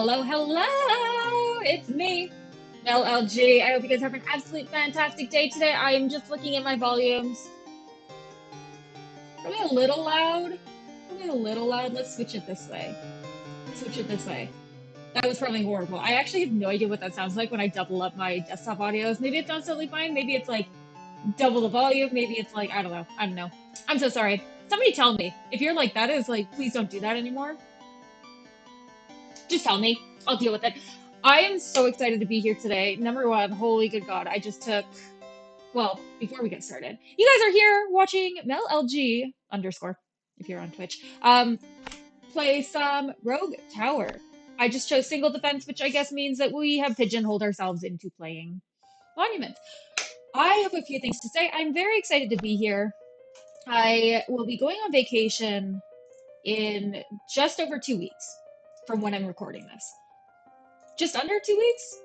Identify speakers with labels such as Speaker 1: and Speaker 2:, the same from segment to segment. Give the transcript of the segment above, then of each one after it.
Speaker 1: Hello, hello! It's me, LLG. I hope you guys have an absolute fantastic day today. I am just looking at my volumes. Probably a little loud. Probably a little loud. Let's switch it this way. Switch it this way. That was probably horrible. I actually have no idea what that sounds like when I double up my desktop audios. Maybe it sounds totally fine. Maybe it's like double the volume. Maybe it's like, I don't know. I don't know. I'm so sorry. Somebody tell me. If you're like, that is like, please don't do that anymore. Just tell me. I'll deal with it. I am so excited to be here today. Number one, holy good God, I just took, well, before we get started, you guys are here watching Mel LG _ if you're on Twitch, play some Rogue Tower. I just chose single defense, which I guess means that we have pigeonholed ourselves into playing Monument. I have a few things to say. I'm very excited to be here. I will be going on vacation in just over 2 weeks from when I'm recording this. Just under 2 weeks,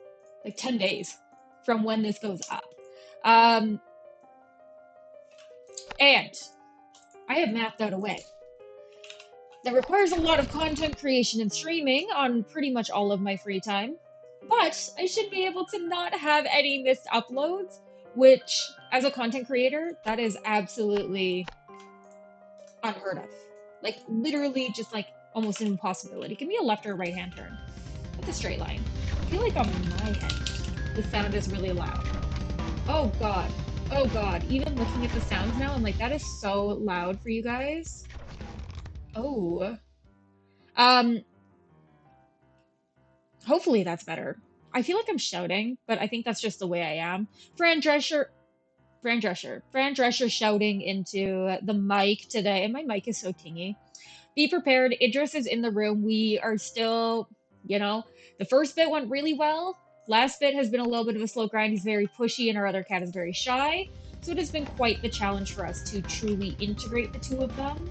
Speaker 1: like 10 days from when this goes up. And I have mapped out a way that requires a lot of content creation and streaming on pretty much all of my free time, but I should be able to not have any missed uploads, which as a content creator, that is absolutely unheard of. Like literally just like almost an impossibility. Give me a left or right hand turn. With a straight line. I feel like on my end, the sound is really loud. Oh God. Oh God. Even looking at the sounds now, I'm like, that is so loud for you guys. Oh. Hopefully that's better. I feel like I'm shouting, but I think that's just the way I am. Fran Drescher shouting into the mic today, and my mic is so tingy. Be prepared. Idris is in the room. We are still, the first bit went really well. Last bit has been a little bit of a slow grind. He's very pushy, and our other cat is very shy. So it has been quite the challenge for us to truly integrate the two of them.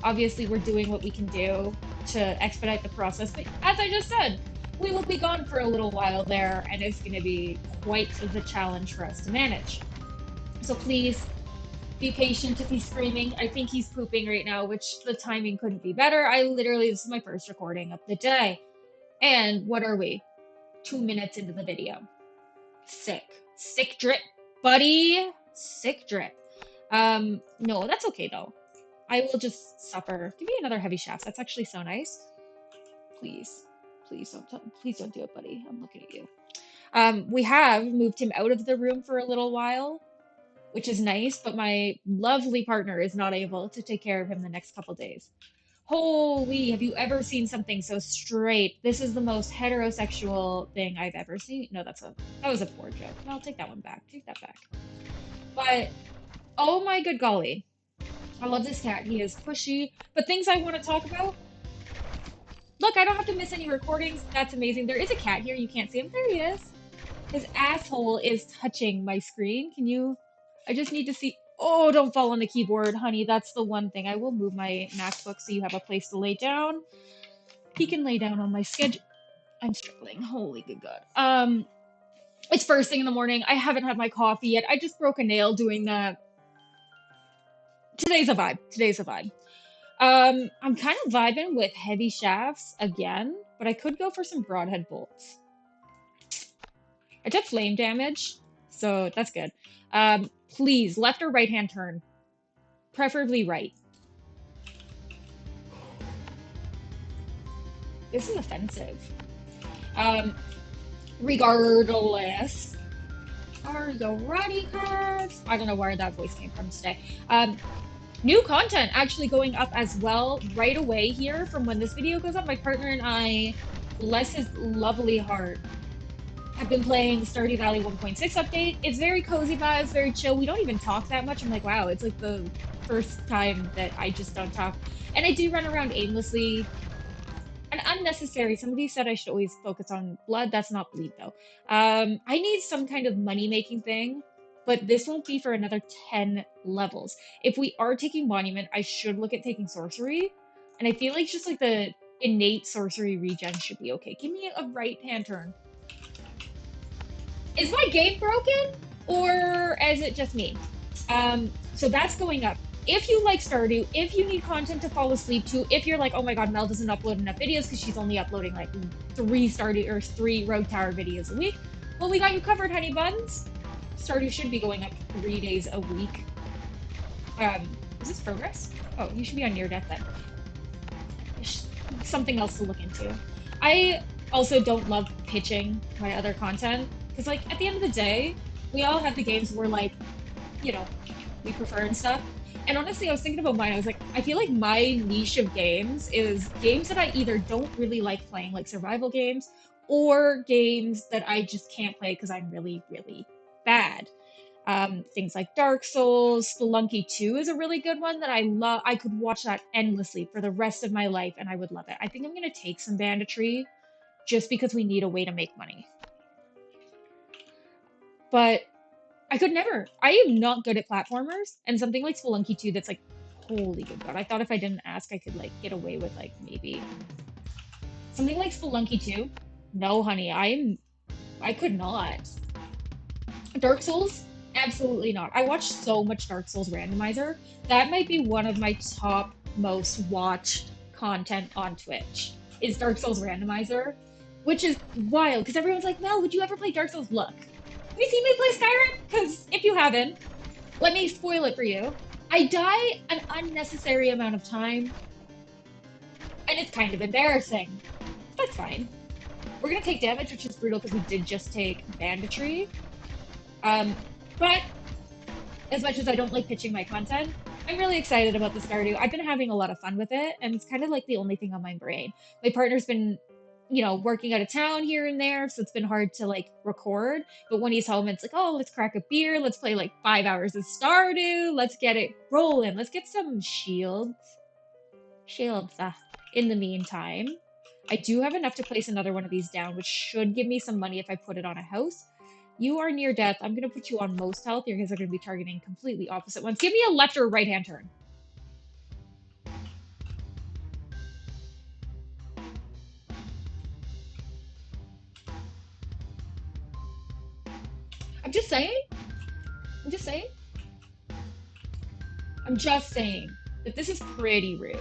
Speaker 1: Obviously, we're doing what we can do to expedite the process. But as I just said, we will be gone for a little while there, and it's going to be quite the challenge for us to manage. So please be patient if he's screaming. I think he's pooping right now, which the timing couldn't be better. This is my first recording of the day. And what are we? 2 minutes into the video. Sick drip, buddy. Sick drip. No, that's okay though. I will just suffer. Give me another heavy shaft. That's actually so nice. Please don't do it, buddy. I'm looking at you. We have moved him out of the room for a little while, which is nice, but my lovely partner is not able to take care of him the next couple days. Holy, have you ever seen something so straight? This is the most heterosexual thing I've ever seen. No, that was a poor joke. No, I'll take that one back. Take that back. But, oh my good golly. I love this cat. He is pushy. But things I want to talk about. Look, I don't have to miss any recordings. That's amazing. There is a cat here. You can't see him. There he is. His asshole is touching my screen. I just need to see. Oh, don't fall on the keyboard, honey. That's the one thing. I will move my MacBook so you have a place to lay down. He can lay down on my schedule. I'm struggling. Holy good God. It's first thing in the morning. I haven't had my coffee yet. I just broke a nail doing that. Today's a vibe. I'm kind of vibing with heavy shafts again, but I could go for some broadhead bolts. I took flame damage, so that's good. Please, left or right hand turn. Preferably right. This is offensive. Regardless. Alrighty, guys. I don't know where that voice came from today. New content actually going up as well right away here from when this video goes up. My partner and I, bless his lovely heart, have been playing the Stardew Valley 1.6 update. It's very cozy vibes, very chill. We don't even talk that much. I'm like, wow, it's like the first time that I just don't talk. And I do run around aimlessly and unnecessary. Somebody said I should always focus on blood. That's not bleed though. I need some kind of money-making thing, but this won't be for another 10 levels. If we are taking Monument, I should look at taking Sorcery. And I feel like just like the innate Sorcery regen should be okay. Give me a right-hand turn. Is my game broken, or is it just me? So that's going up if you like Stardew, if you need content to fall asleep to, if you're like, oh my god, Mel doesn't upload enough videos because she's only uploading like three Rogue Tower videos a week, well, we got you covered, honey buns. Stardew should be going up 3 days a week. Is this progress? Oh, you should be on near death then. Something else to look into. I also don't love pitching my other content because, like, at the end of the day, we all have the games we're like, you know, we prefer and stuff. And honestly, I was thinking about mine. I was like, I feel like my niche of games is games that I either don't really like playing, like survival games, or games that I just can't play because I'm really, really bad. Things like Dark Souls, Spelunky 2 is a really good one that I love. I could watch that endlessly for the rest of my life and I would love it. I think I'm going to take some banditry just because we need a way to make money. But I could never. I am not good at platformers, and something like Spelunky 2 that's like, holy good god. I thought if I didn't ask, I could like get away with like maybe something like Spelunky 2. No, honey, I could not. Dark Souls? Absolutely not. I watch so much Dark Souls randomizer. That might be one of my top most watched content on Twitch is Dark Souls randomizer, which is wild because everyone's like, Mel, would you ever play Dark Souls? Look, have you seen me play Skyrim? Because if you haven't, let me spoil it for you. I die an unnecessary amount of time, and it's kind of embarrassing. That's fine. We're gonna take damage, which is brutal because we did just take banditry. But as much as I don't like pitching my content, I'm really excited about the Stardew. I've been having a lot of fun with it, and it's kind of like the only thing on my brain. My partner's been, working out of town here and there, so it's been hard to like record. But when he's home, it's like, oh, let's crack a beer, let's play like 5 hours of Stardew, let's get it rolling, let's get some shields. In the meantime, I do have enough to place another one of these down, which should give me some money if I put it on a house. You are near death. I'm going to put you on most health. Your guys are going to be targeting completely opposite ones. Give me a left or right hand turn. I'm just saying. I'm just saying. I'm just saying that this is pretty rude.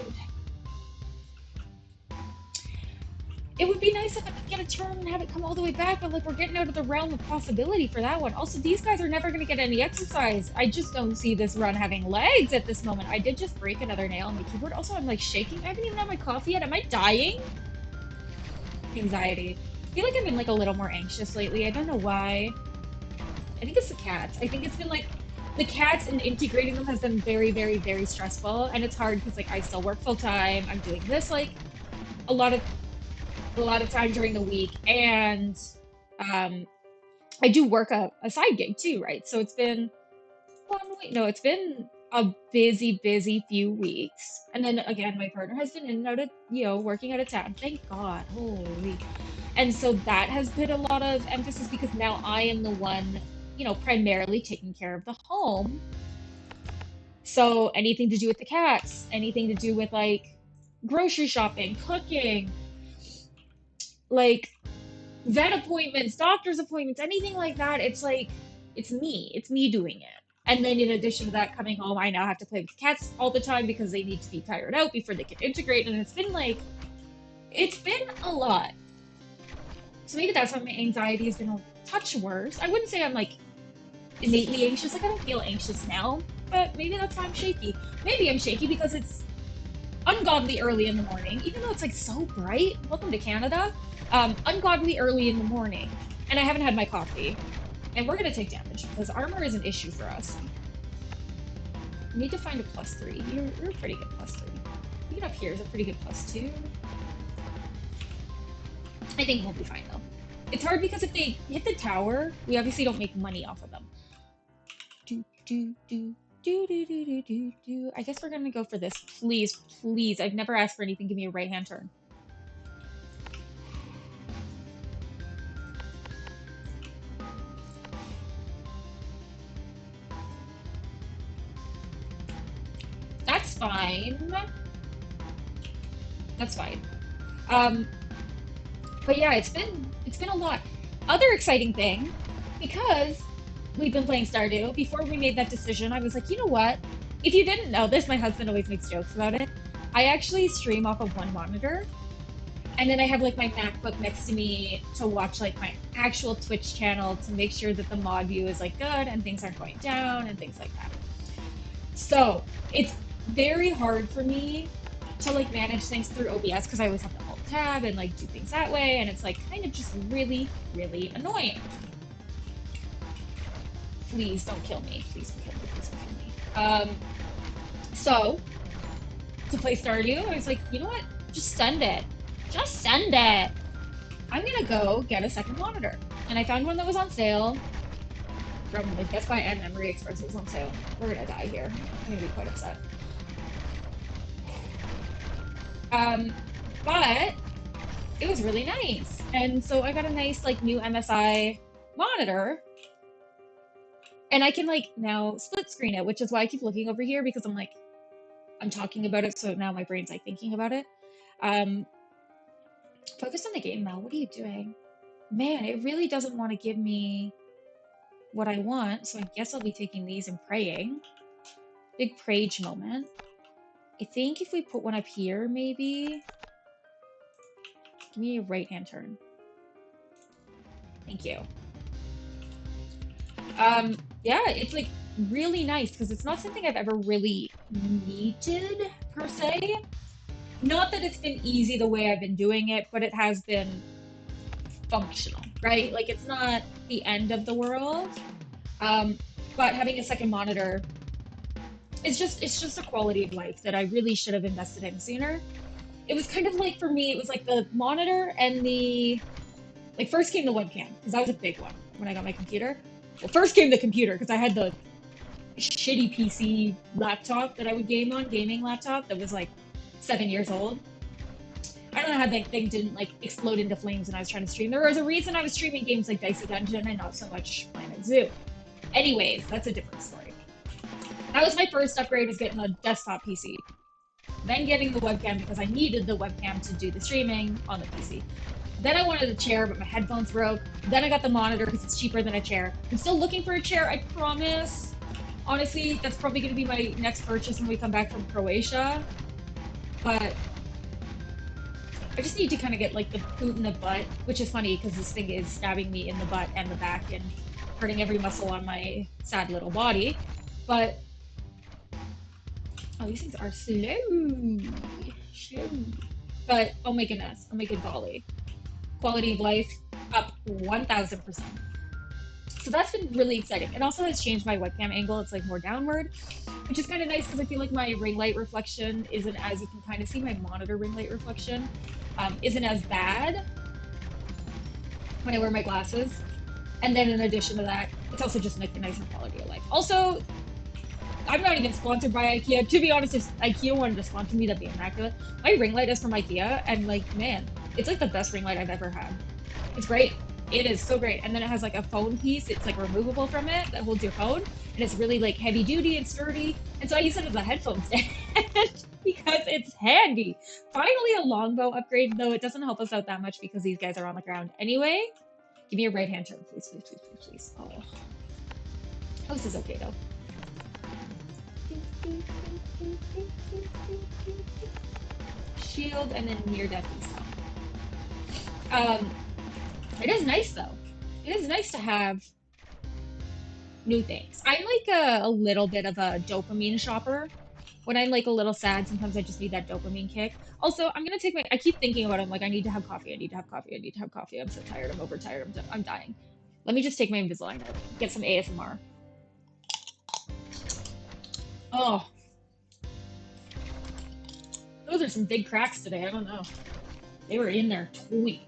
Speaker 1: It would be nice if I could get a turn and have it come all the way back, but like we're getting out of the realm of possibility for that one. Also, these guys are never going to get any exercise. I just don't see this run having legs at this moment. I did just break another nail on my keyboard. Also, I'm like shaking. I haven't even had my coffee yet. Am I dying? Anxiety. I feel like I've been like a little more anxious lately. I don't know why. I think it's the cats. I think it's been like the cats and integrating them has been very, very, very stressful. And it's hard because like I still work full time. I'm doing this like a lot of time during the week. And I do work a side gig too, right? So it's been it's been a busy, busy few weeks. And then again, my partner has been in and out of, working out of town. Thank God. Holy. And so that has been a lot of emphasis because now I am the one, primarily taking care of the home. So anything to do with the cats, anything to do with like grocery shopping, cooking, like vet appointments, doctor's appointments, anything like that, it's like, it's me. It's me doing it. And then in addition to that, coming home, I now have to play with cats all the time because they need to be tired out before they can integrate. And it's been a lot. So maybe that's why my anxiety has been a touch worse. I wouldn't say I'm like innately anxious. Like I don't feel anxious now, but maybe that's why I'm shaky. Maybe I'm shaky because it's ungodly early in the morning, even though it's like so bright. Welcome to Canada. Ungodly early in the morning, and I haven't had my coffee. And we're gonna take damage because armor is an issue for us. We need to find a +3. You're a pretty good +3. Even up here is a pretty good +2. I think we'll be fine though. It's hard because if they hit the tower, we obviously don't make money off of them. Do do do do do do do do do. I guess we're gonna go for this. Please, please. I've never asked for anything. Give me a right hand turn. That's fine. That's fine. But yeah, it's been a lot. Other exciting thing, because we've been playing Stardew, before we made that decision, I was like, you know what? if you didn't know this, my husband always makes jokes about it. I actually stream off of one monitor, and then I have like my MacBook next to me to watch like my actual Twitch channel to make sure that the mod view is like good and things aren't going down and things like that. So it's very hard for me to like manage things through OBS because I always have to alt tab and like do things that way, and it's like kind of just really, really annoying. Please don't kill me. Please don't kill me. Please don't kill me. So to play Stardew, I was like, you know what? Just send it. Just send it. I'm gonna go get a second monitor. And I found one that was on sale from like Best Buy and Memory Express. It was on sale. We're gonna die here. I'm gonna be quite upset. But it was really nice. And so I got a nice like new MSI monitor. And I can like now split screen it, which is why I keep looking over here because I'm like, I'm talking about it, so now my brain's like thinking about it. Focus on the game, Mel. What are you doing? Man, it really doesn't want to give me what I want, so I guess I'll be taking these and praying. Big prage moment. I think if we put one up here, maybe. Give me a right hand turn. Thank you. Yeah, it's like really nice because it's not something I've ever really needed per se. Not that it's been easy the way I've been doing it, but it has been functional, right? Like it's not the end of the world. But having a second monitor it's just a quality of life that I really should have invested in sooner. It was kind of like for me, it was like the monitor and the like first came the webcam because that was a big one when I got my computer. Well, first came the computer because I had the shitty PC laptop that I would game on, gaming laptop that was like 7 years old. I don't know how that thing didn't like explode into flames when I was trying to stream. There was a reason I was streaming games like Dicey Dungeon and not so much Planet Zoo. Anyways, that's a different story. That was my first upgrade, was getting a desktop PC. Then getting the webcam because I needed the webcam to do the streaming on the PC. Then I wanted a chair, but my headphones broke. Then I got the monitor because it's cheaper than a chair. I'm still looking for a chair, I promise. Honestly, that's probably going to be my next purchase when we come back from Croatia. But I just need to kind of get like the boot in the butt, which is funny because this thing is stabbing me in the butt and the back and hurting every muscle on my sad little body. But oh, these things are slow. Slow. But oh my goodness, oh my good golly. Quality of life up 1000%. So that's been really exciting. It also has changed my webcam angle. It's like more downward, which is kind of nice because I feel like my ring light reflection isn't, as you can kind of see, my monitor ring light reflection isn't as bad when I wear my glasses. And then in addition to that, it's also just like a nicer quality of life. Also, I'm not even sponsored by IKEA. To be honest, if IKEA wanted to sponsor me, that'd be immaculate. My ring light is from IKEA, and like, man, it's like the best ring light I've ever had. It's great. It is so great. And then it has like a phone piece. It's like removable from it that holds your phone, and it's really like heavy duty and sturdy. And so I use it as a headphone stand because it's handy. Finally, a longbow upgrade, though it doesn't help us out that much because these guys are on the ground anyway. Give me a right hand turn, please, please, please, please, please. Oh, this is okay though. Shield and then near death stuff. It is nice though. It is nice to have new things. I'm like a little bit of a dopamine shopper. When I'm like a little sad, sometimes I just need that dopamine kick. Also, I'm gonna take my. I keep thinking about it. I'm like, I need to have coffee. I need to have coffee. I need to have coffee. I'm so tired. I'm overtired. I'm dying. Let me just take my Invisalign out. Get some ASMR. Oh, those are some big cracks today. I don't know. They were in there. Tweet.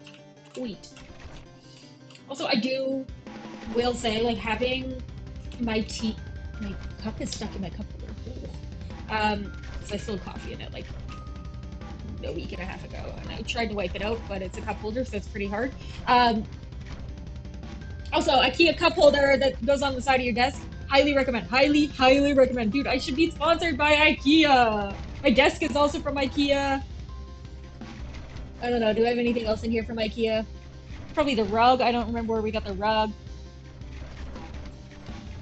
Speaker 1: Also, will say, like, having my tea, my cup is stuck in my cup holder. Because I spilled coffee in it, like, a week and a half ago, and I tried to wipe it out, but it's a cup holder, so it's pretty hard. Also, IKEA cup holder that goes on the side of your desk. Highly recommend. Highly, highly recommend. Dude, I should be sponsored by IKEA. My desk is also from IKEA. I don't know. Do I have anything else in here from IKEA? Probably the rug. I don't remember where we got the rug.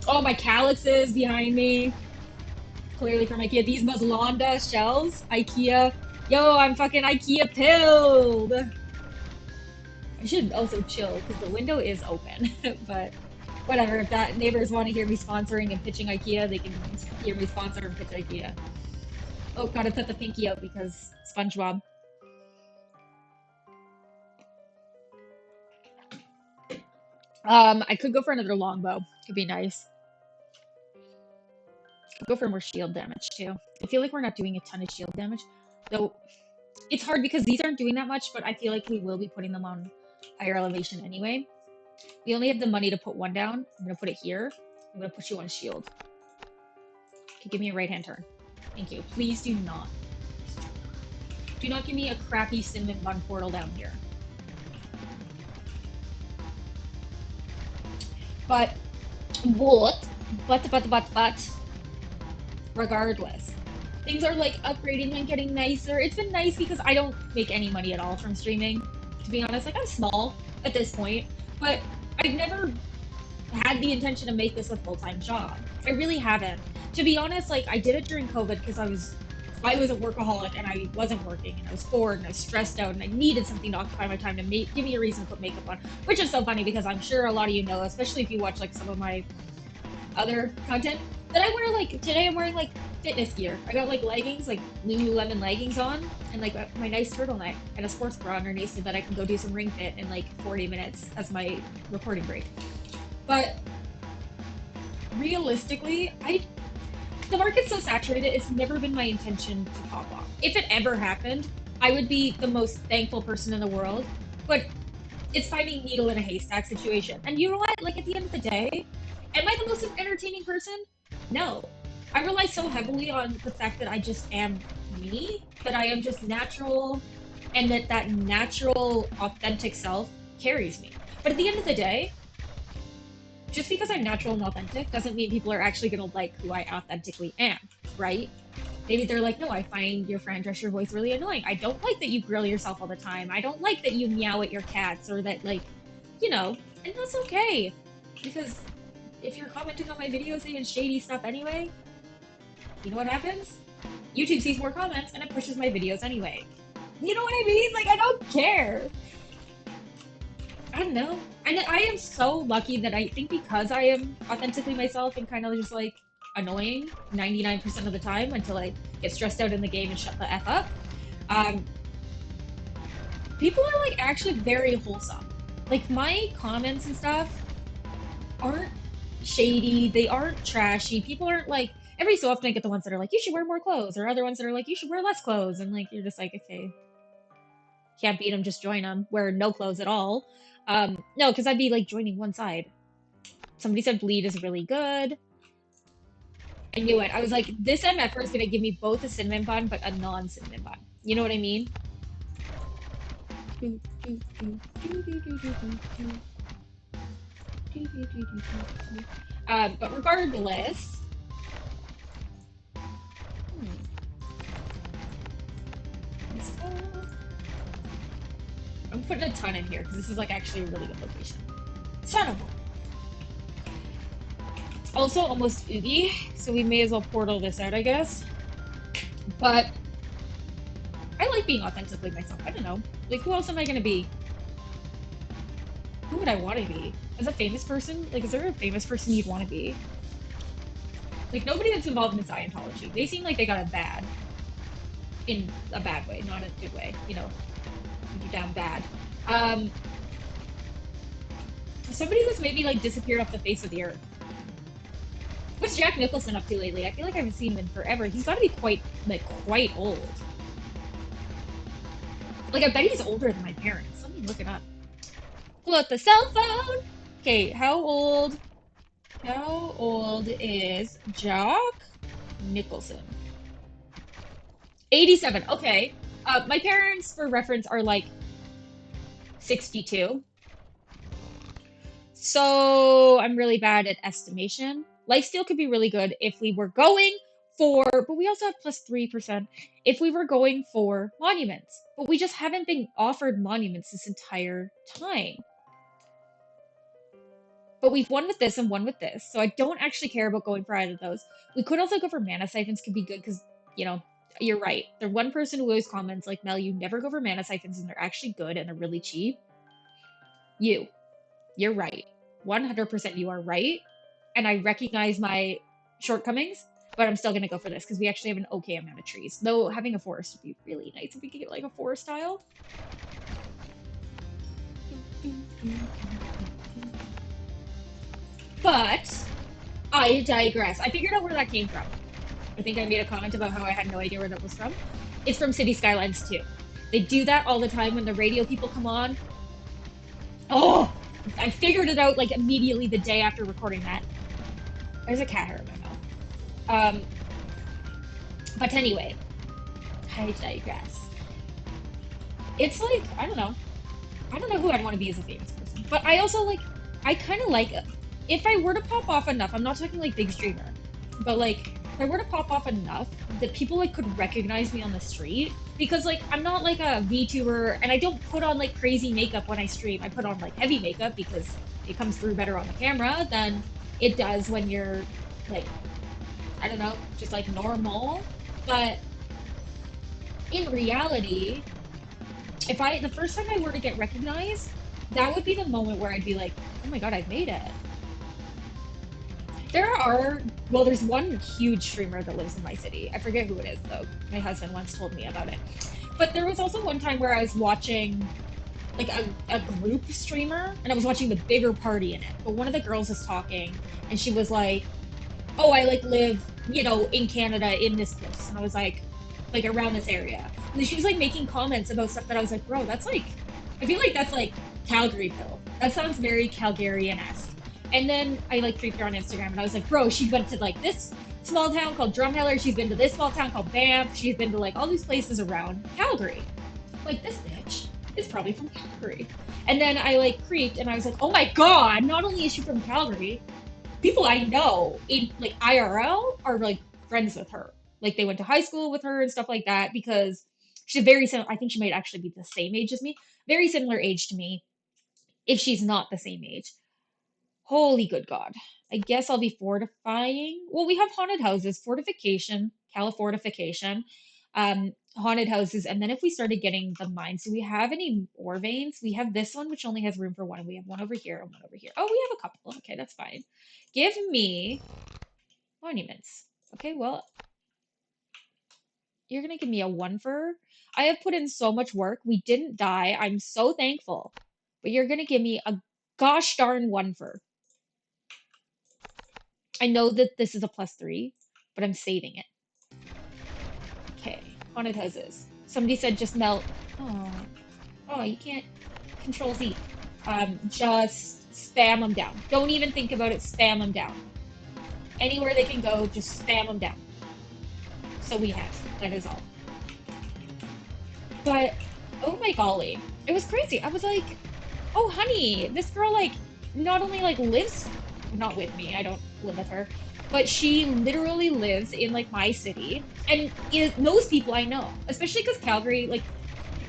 Speaker 1: Oh, my calyxes behind me. Clearly from IKEA. These Maslanda shells, IKEA. Yo, I'm fucking IKEA pilled. I should also chill because the window is open. But whatever, if that neighbors want to hear me sponsoring and pitching IKEA, they can hear me sponsor and pitch IKEA. Oh, gotta put the pinky out because SpongeBob. I could go for another longbow. Could be nice. Could go for more shield damage too. I feel like we're not doing a ton of shield damage, though. It's hard because these aren't doing that much, but I feel like we will be putting them on higher elevation anyway. We only have the money to put one down. I'm gonna put it here. I'm gonna put you on shield. Okay, give me a right hand turn. Thank you. Please do not. Do not give me a crappy cinnamon bun portal down here. But, but, regardless, things are like upgrading and getting nicer. It's been nice because I don't make any money at all from streaming. To be honest, like I'm small at this point, but I've never had the intention to make this a full-time job. I really haven't. To be honest, like I did it during COVID because I was a workaholic and I wasn't working and I was bored and I was stressed out and I needed something to occupy my time to give me a reason to put makeup on, which is so funny because I'm sure a lot of you know, especially if you watch like some of my other content, that I wear like today I'm wearing like fitness gear. I got like leggings, like Lululemon leggings on, and like my nice turtleneck and a sports bra underneath so that I can go do some ring fit in like 40 minutes as my recording break. But realistically, the market's so saturated, it's never been my intention to pop off. If it ever happened, I would be the most thankful person in the world. But it's finding needle in a haystack situation. And you know what? Like at the end of the day, am I the most entertaining person? No. I rely so heavily on the fact that I just am me, that I am just natural, and that natural, authentic self carries me. But at the end of the day, just because I'm natural and authentic doesn't mean people are actually gonna like who I authentically am, right? Maybe they're like, no, I find your Fran Drescher voice really annoying. I don't like that you grill yourself all the time. I don't like that you meow at your cats or that, like, and that's okay. Because if you're commenting on my videos saying shady stuff anyway, you know what happens? YouTube sees more comments and it pushes my videos anyway. You know what I mean? Like, I don't care. I don't know. And I am so lucky that I think because I am authentically myself and kind of just like annoying 99% of the time until I get stressed out in the game and shut the F up, um, people are like actually very wholesome. Like my comments and stuff aren't shady, they aren't trashy. People aren't like, every so often I get the ones that are like, you should wear more clothes, or other ones that are like, you should wear less clothes. And like, you're just like, okay, can't beat them, just join them, wear no clothes at all. No, because I'd be like joining one side. Somebody said bleed is really good. I knew it. I was like, this MFR is gonna give me both a cinnamon bun, but a non-cinnamon bun. You know what I mean? But regardless, I'm putting a ton in here because this is like actually a really good location. Son of a. Also almost oogie, so we may as well portal this out, I guess. But I like being authentically myself. I don't know. Like, who else am I gonna be? Who would I want to be? As a famous person? Like, is there a famous person you'd want to be? Like, nobody that's involved in Scientology. They seem like they got it bad. In a bad way, not a good way. You're down bad. Um, Somebody who's maybe, like, disappeared off the face of the earth. What's Jack Nicholson up to lately? I feel like I haven't seen him in forever. He's got to be quite old. Like, I bet he's older than my parents. Let me look it up. Pull out the cell phone. Okay, how old is Jack Nicholson? 87. Okay. My parents, for reference, are like 62. So I'm really bad at estimation. Lifesteal could be really good if we were going for, but we also have plus 3% if we were going for monuments. But we just haven't been offered monuments this entire time. But we've won with this and won with this, so I don't actually care about going for either of those. We could also go for mana siphons, could be good because, you know, you're right. The one person who always comments, like, Mel, you never go for mana siphons and they're actually good and they're really cheap. You're right. 100% you are right. And I recognize my shortcomings, but I'm still going to go for this because we actually have an okay amount of trees. Though having a forest would be really nice if we could get like a forest tile. But I digress. I figured out where that came from. I think I made a comment about how I had no idea where that was from. It's from City Skylines too. They do that all the time when the radio people come on. Oh, I figured it out like immediately the day after recording that. There's a cat hair in my mouth. But anyway, I digress. It's like, I don't know. I don't know who I'd want to be as a famous person. But I also like, I kind of like, if I were to pop off enough, I'm not talking like big streamer, but like, if I were to pop off enough that people like could recognize me on the street, because like, I'm not like a VTuber and I don't put on like crazy makeup when I stream. I put on like heavy makeup because it comes through better on the camera than it does when you're like, I don't know, just like normal. But in reality, if I the first time I were to get recognized, that would be the moment where I'd be like, oh my god, I've made it. Well, there's one huge streamer that lives in my city. I forget who it is though. My husband once told me about it. But there was also one time where I was watching like a group streamer and I was watching the bigger party in it. But one of the girls was talking and she was like, oh, I like live, in Canada in this place. And I was like around this area. And then she was like making comments about stuff that I was like, bro, that's like, I feel like that's like Calgaryville. That sounds very Calgarian-esque. And then I like creeped her on Instagram and I was like, bro, she went to like this small town called Drumheller. She's been to this small town called Banff. She's been to like all these places around Calgary. Like this bitch is probably from Calgary. And then I like creeped and I was like, oh my god, not only is she from Calgary, people I know in like IRL are like friends with her. Like they went to high school with her and stuff like that because she's very similar. I think she might actually be the same age as me, very similar age to me, if she's not the same age. Holy good God. I guess I'll be fortifying. Well, we have haunted houses, fortification, Califortification, haunted houses, and then if we started getting the mines, do we have any ore veins? We have this one, which only has room for one, and we have one over here and one over here. Oh, we have a couple. Okay, that's fine. Give me monuments. Okay, well, you're gonna give me a one for. I have put in so much work. We didn't die. I'm so thankful. But you're gonna give me a gosh darn one for. I know that this is a +3, but I'm saving it. Okay, haunted houses. Somebody said just melt. Oh, oh, you can't control Z. Just spam them down. Don't even think about it. Spam them down. Anywhere they can go, just spam them down. So we have. That is all. But oh my golly, it was crazy. I was like, oh honey, this girl like not only like lives not with me, I don't live with her, but she literally lives in like my city and knows people I know, especially because Calgary, like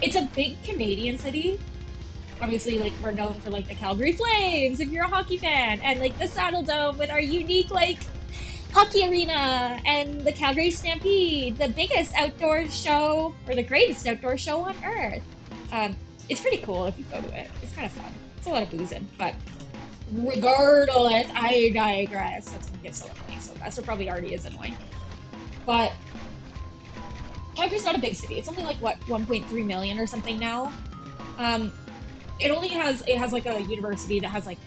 Speaker 1: it's a big Canadian city. Obviously, like we're known for like the Calgary Flames if you're a hockey fan, and like the Saddle Dome with our unique like hockey arena and the Calgary Stampede, the biggest outdoor show or the greatest outdoor show on earth. It's pretty cool if you go to it. It's kind of fun. It's a lot of boozing, but regardless, I digress. That's gonna get so annoying so fast. It probably already is annoying. But Calgary's not a big city. It's only like what 1.3 million or something now. Um, it has like a university that has like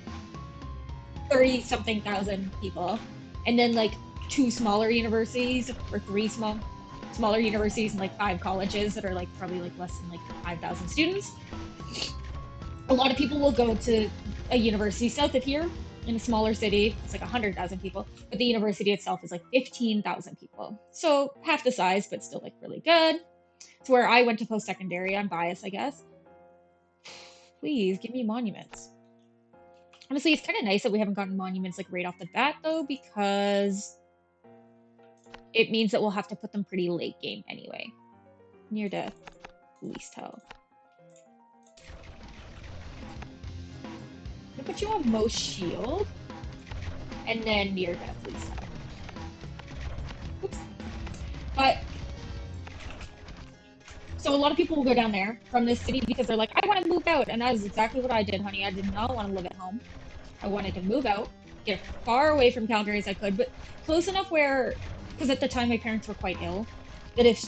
Speaker 1: 30 something thousand people, and then like two smaller universities or three smaller universities and like five colleges that are like probably like less than like 5,000 students. A lot of people will go to a university south of here in a smaller city. It's like 100,000 people, but the university itself is like 15,000 people. So half the size, but still like really good. It's where I went to post secondary. I'm biased, I guess. Please give me monuments. Honestly, it's kind of nice that we haven't gotten monuments like right off the bat though, because it means that we'll have to put them pretty late game anyway. Near death, police tell. I'm gonna put you on most shield. and then near death lease out. Oops. But so a lot of people will go down there from this city because they're like, I want to move out, and that is exactly what I did, honey. I did not want to live at home. I wanted to move out, get as far away from Calgary as I could, but close enough where, because at the time my parents were quite ill, that if,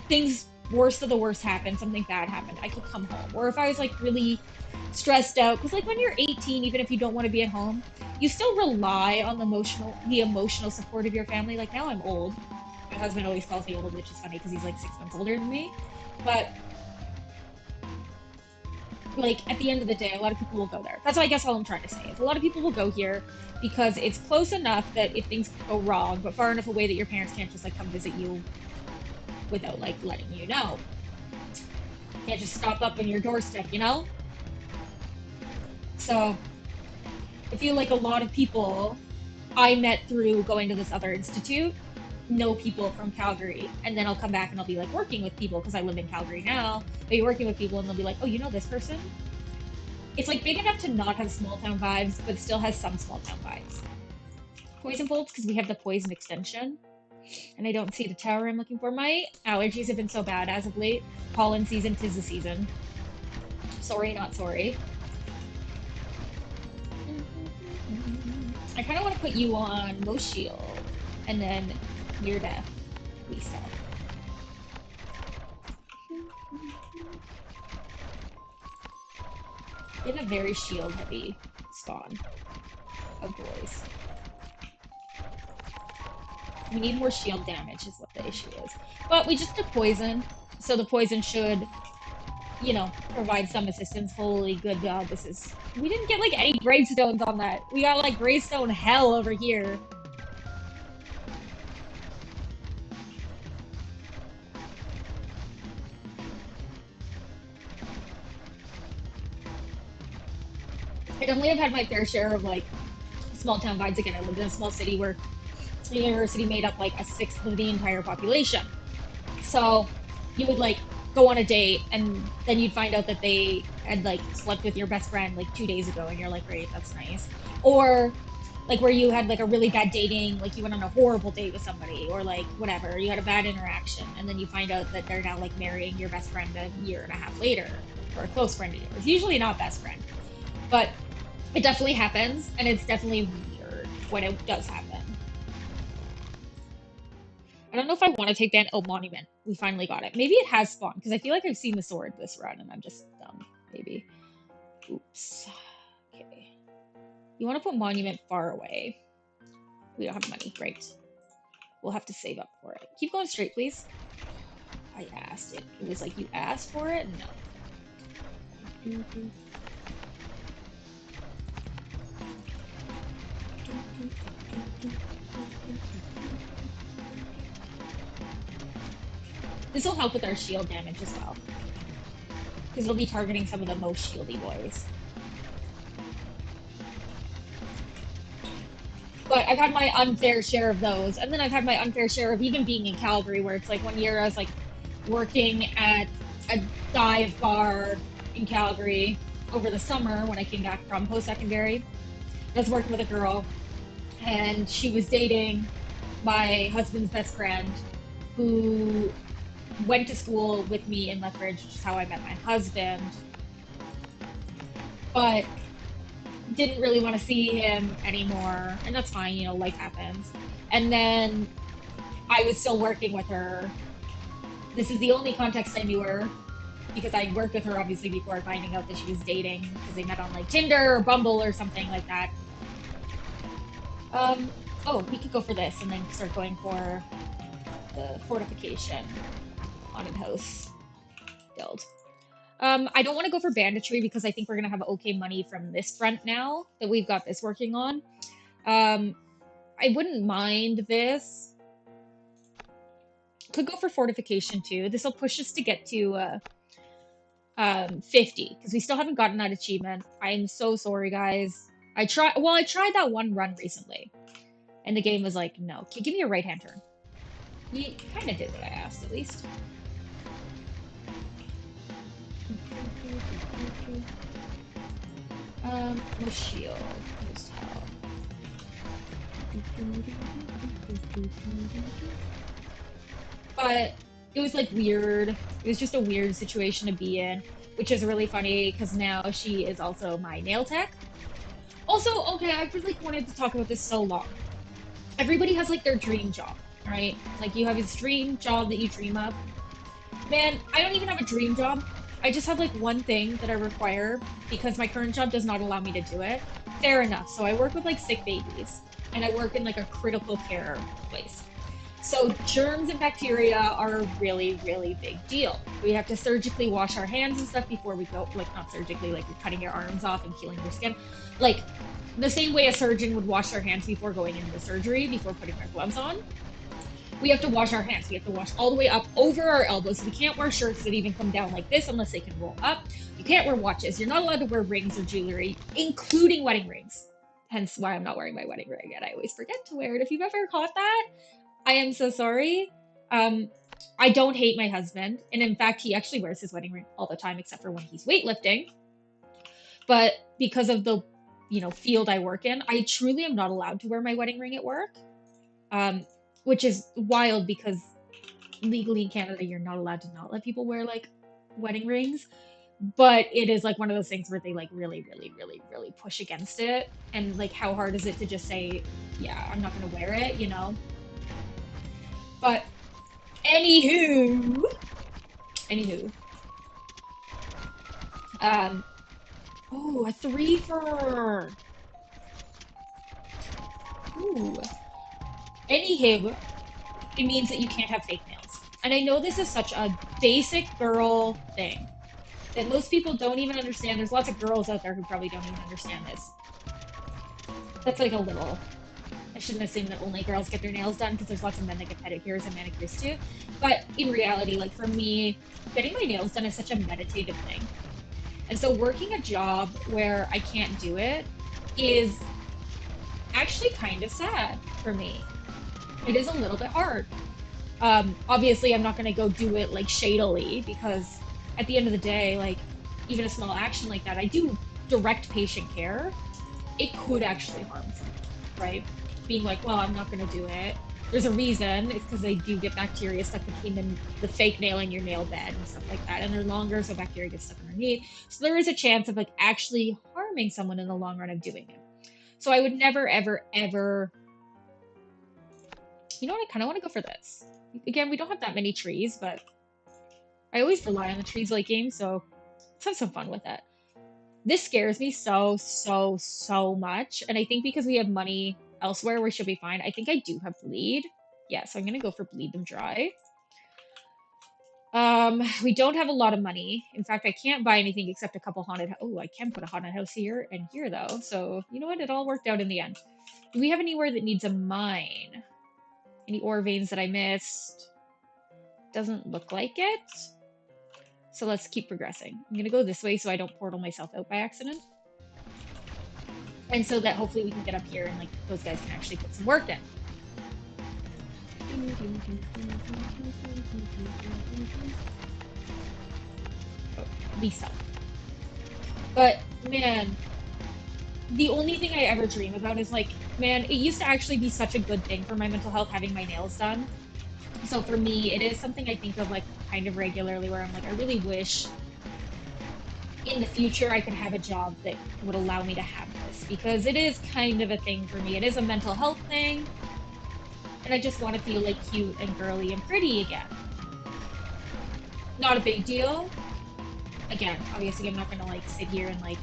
Speaker 1: things worst of the worst happened, something bad happened, I could come home. Or if I was like really stressed out, because like when you're 18, even if you don't want to be at home, you still rely on the emotional support of your family. Like now I'm old. My husband always calls me old, which is funny because he's like 6 months older than me. But like at the end of the day, a lot of people will go there. That's I guess all I'm trying to say is a lot of people will go here because it's close enough that if things go wrong, but far enough away that your parents can't just like come visit you without like letting you know. Can't just stop up on your doorstep. So I feel like a lot of people I met through going to this other institute know people from Calgary, and then I'll come back and I'll be like working with people because I live in Calgary now. I'll be working with people and they'll be like, oh, you know this person? It's like big enough to not have small town vibes, but still has some small town vibes. Poison bolts because we have the poison extension, and I don't see the tower I'm looking for. My allergies have been so bad as of late. Pollen season, 'tis the season. Sorry, not sorry. I kind of want to put you on most shield, and then near death, Lisa. In a very shield heavy spawn of boys. We need more shield damage is what the issue is. But we just took poison, so the poison should, provide some assistance. Holy good god, this is... We didn't get, like, any gravestones on that. We got, like, gravestone hell over here. I definitely have had my fair share of, like, small town vibes. Again, I lived in a small city where the university made up, like, a sixth of the entire population. So you would like go on a date and then you'd find out that they had like slept with your best friend like 2 days ago and you're like, great, that's nice. Or like where you had like a really bad dating, like you went on a horrible date with somebody or like whatever, you had a bad interaction and then you find out that they're now like marrying your best friend a year and a half later or a close friend of yours. Usually not best friend, but it definitely happens and it's definitely weird when it does happen. I don't know if I want to take that. Oh, Monument. We finally got it. Maybe it has spawned, because I feel like I've seen the sword this run, and I'm just dumb. Maybe. Oops. Okay. You want to put Monument far away. We don't have money. Great. We'll have to save up for it. Keep going straight, please. I asked it. It was like, you asked for it? No. This will help with our shield damage as well. Because it'll be targeting some of the most shieldy boys. But I've had my unfair share of those. And then I've had my unfair share of even being in Calgary, where it's like 1 year I was like working at a dive bar in Calgary over the summer when I came back from post-secondary. I was working with a girl and she was dating my husband's best friend who went to school with me in Lethbridge, which is how I met my husband. But didn't really want to see him anymore, and that's fine, life happens. And then I was still working with her. This is the only context I knew her because I worked with her obviously before finding out that she was dating because they met on like Tinder or Bumble or something like that. Oh, we could go for this and then start going for the fortification haunted house build. I don't want to go for banditry because I think we're gonna have okay money from this front now that we've got this working on. I wouldn't mind this. Could go for fortification too. This will push us to get to 50 because we still haven't gotten that achievement. I'm so sorry, guys. I tried that one run recently, and the game was like, no. Can you give me a right hand turn? You kind of did what I asked, at least. No shield. Just hell. But it was like weird. It was just a weird situation to be in, which is really funny because now she is also my nail tech. Also, okay, I've like wanted to talk about this so long. Everybody has like their dream job, right? Like you have this dream job that you dream of. Man, I don't even have a dream job. I just have like one thing that I require because my current job does not allow me to do it. Fair enough. So I work with like sick babies and I work in like a critical care place. So germs and bacteria are a really, really big deal. We have to surgically wash our hands and stuff before we go, like not surgically, like you're cutting your arms off and peeling your skin. Like the same way a surgeon would wash their hands before going into the surgery, before putting their gloves on. We have to wash our hands. We have to wash all the way up over our elbows. We can't wear shirts that even come down like this unless they can roll up. You can't wear watches. You're not allowed to wear rings or jewelry, including wedding rings. Hence why I'm not wearing my wedding ring, and I always forget to wear it. If you've ever caught that, I am so sorry. Um, I don't hate my husband, and in fact, he actually wears his wedding ring all the time, except for when he's weightlifting. But because of the, field I work in, I truly am not allowed to wear my wedding ring at work. Um, which is wild because legally in Canada, you're not allowed to not let people wear like wedding rings. But it is like one of those things where they like really, really, really, really push against it. And like, how hard is it to just say, yeah, I'm not gonna wear it, you know? But anywho, anywho, um, oh, a three for, ooh, anywho, it means that you can't have fake nails. And I know this is such a basic girl thing that most people don't even understand. There's lots of girls out there who probably don't even understand this. That's like a little. I shouldn't assume that only girls get their nails done because there's lots of men that get pedicures and manicures too. But in reality, like for me, getting my nails done is such a meditative thing. And so working a job where I can't do it is actually kind of sad for me. It is a little bit hard. Obviously, I'm not going to go do it like shadily because at the end of the day, like even a small action like that, I do direct patient care. It could actually harm someone, right? Being like, well, I'm not going to do it. There's a reason. It's because they do get bacteria stuck between the fake nail and your nail bed and stuff like that. And they're longer, so bacteria gets stuck underneath. So there is a chance of like actually harming someone in the long run of doing it. So I would never, ever, ever. You know what? I kind of want to go for this. Again, we don't have that many trees, but I always rely on the trees late game, so let's have some fun with it. This scares me so, so, so much. And I think because we have money elsewhere, we should be fine. I think I do have bleed. Yeah, so I'm gonna go for bleed them dry. We don't have a lot of money. In fact, I can't buy anything except a couple haunted. Oh, I can put a haunted house here and here though. So you know what? It all worked out in the end. Do we have anywhere that needs a mine? Any ore veins that I missed? Doesn't look like it. So let's keep progressing. I'm gonna go this way so I don't portal myself out by accident. And so that hopefully we can get up here and like those guys can actually put some work in. Oh, Lisa. But man, the only thing I ever dream about is like, man, it used to actually be such a good thing for my mental health having my nails done. So for me, it is something I think of like kind of regularly where I'm like, I really wish in the future I could have a job that would allow me to have this because it is kind of a thing for me. It is a mental health thing. And I just want to feel like cute and girly and pretty again. Not a big deal. Again, obviously I'm not gonna like sit here and like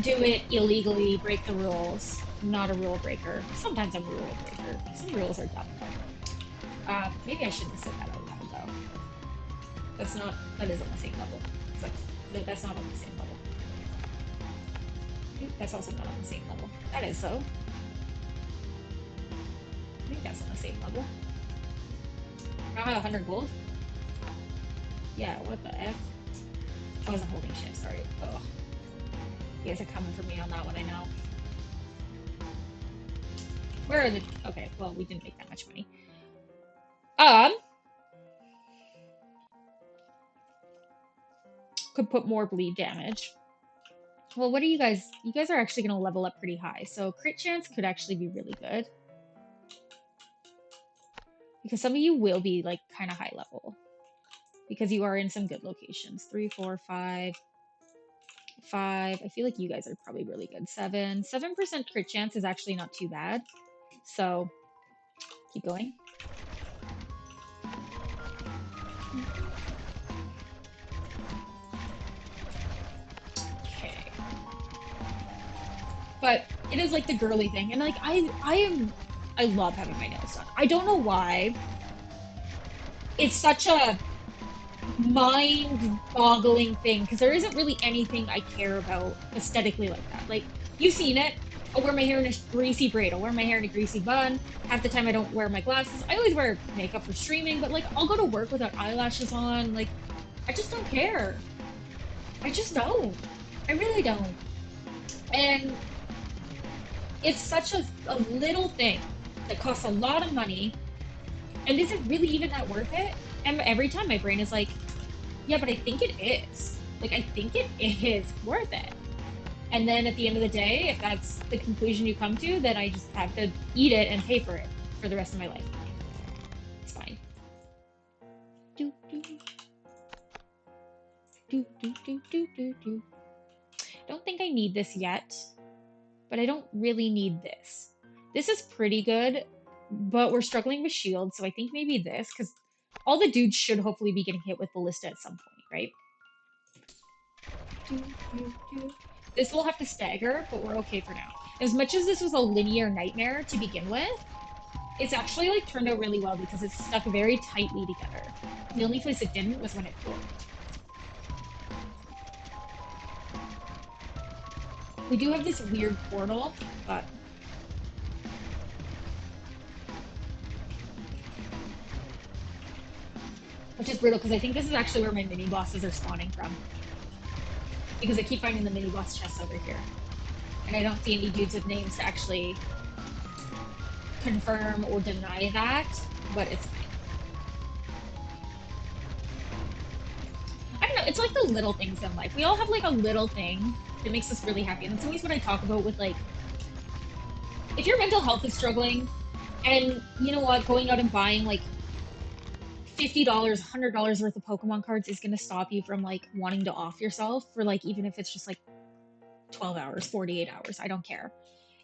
Speaker 1: do it illegally, break the rules. I'm not a rule breaker. Sometimes I'm a rule breaker. Some rules are dumb though. Maybe I shouldn't have said that out loud though. That is on the same level. So, no, that's not on the same level. That's also not on the same level. That is though. I think that's on the same level. Now I have 100 gold. Yeah, what the F? I wasn't holding shit, sorry. Oh. You guys are coming for me on that one, I know. Where are the... Okay, well, we didn't make that much money. Could put more bleed damage. Well, what are you guys... You guys are actually going to level up pretty high, so crit chance could actually be really good. because some of you will be like kind of high level because you are in some good locations. 3, 4, 5, 5. I feel like you guys are probably really good. 7. 7% crit chance is actually not too bad. So keep going. Okay. But it is like the girly thing. And like I love having my nails done. I don't know why. It's such a mind-boggling thing because there isn't really anything I care about aesthetically like that. Like you've seen it. I'll wear my hair in a greasy braid. I'll wear my hair in a greasy bun. Half the time I don't wear my glasses. I always wear makeup for streaming, but like I'll go to work without eyelashes on. Like I just don't care. I just don't. I really don't. And it's such a little thing that costs a lot of money. And is it really even that worth it? And every time my brain is like, yeah, but I think it is. Like, I think it is worth it. And then at the end of the day, if that's the conclusion you come to, then I just have to eat it and pay for it for the rest of my life. It's fine. Do, do, do, do, do, do, do, do. Don't think I need this yet, but I don't really need this. This is pretty good, but we're struggling with shield, so I think maybe this, because all the dudes should hopefully be getting hit with ballista at some point, right? This will have to stagger, but we're okay for now. As much as this was a linear nightmare to begin with, it's actually like turned out really well because it's stuck very tightly together. The only place it didn't was when it forked. We do have this weird portal, but which is brutal because I think this is actually where my mini bosses are spawning from. Because I keep finding the mini boss chests over here. And I don't see any dudes with names to actually confirm or deny that, but it's fine. I don't know, it's like the little things in life. We all have like a little thing that makes us really happy. And that's always what I talk about with like, if your mental health is struggling, and you know what, going out and buying like $50, $100 worth of Pokemon cards is going to stop you from like wanting to off yourself for like, even if it's just like 12 hours, 48 hours, I don't care.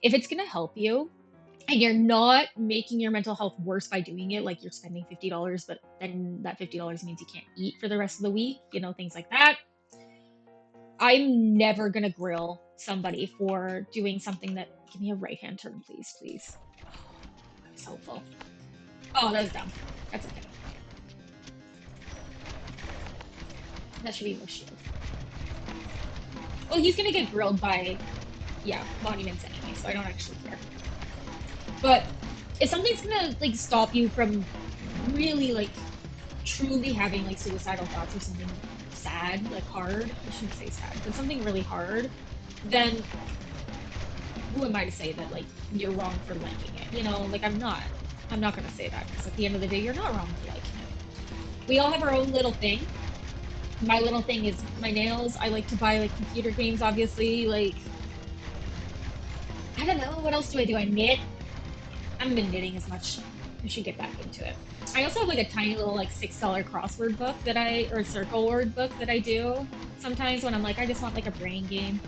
Speaker 1: If it's going to help you, and you're not making your mental health worse by doing it, like you're spending $50, but then that $50 means you can't eat for the rest of the week, you know, things like that. I'm never gonna grill somebody for doing something that. Give me a right hand turn, please, please. Oh, that was helpful. Oh, that was dumb. That's okay. That should be no shield. Well, he's gonna get grilled by, yeah, monuments anyway, so I don't actually care. But if something's gonna like stop you from really like truly having like suicidal thoughts or something sad, like hard, I shouldn't say sad, but something really hard, then who am I to say that like you're wrong for liking it? You know, like I'm not. I'm not gonna say that because at the end of the day, you're not wrong for liking it. We all have our own little thing. My little thing is my nails. I like to buy like computer games, obviously. Like I don't know, what else do I do? I knit. I haven't been knitting as much. I should get back into it. I also have like a tiny little like $6 crossword book that or circle word book that I do sometimes when I'm like I just want like a brain game.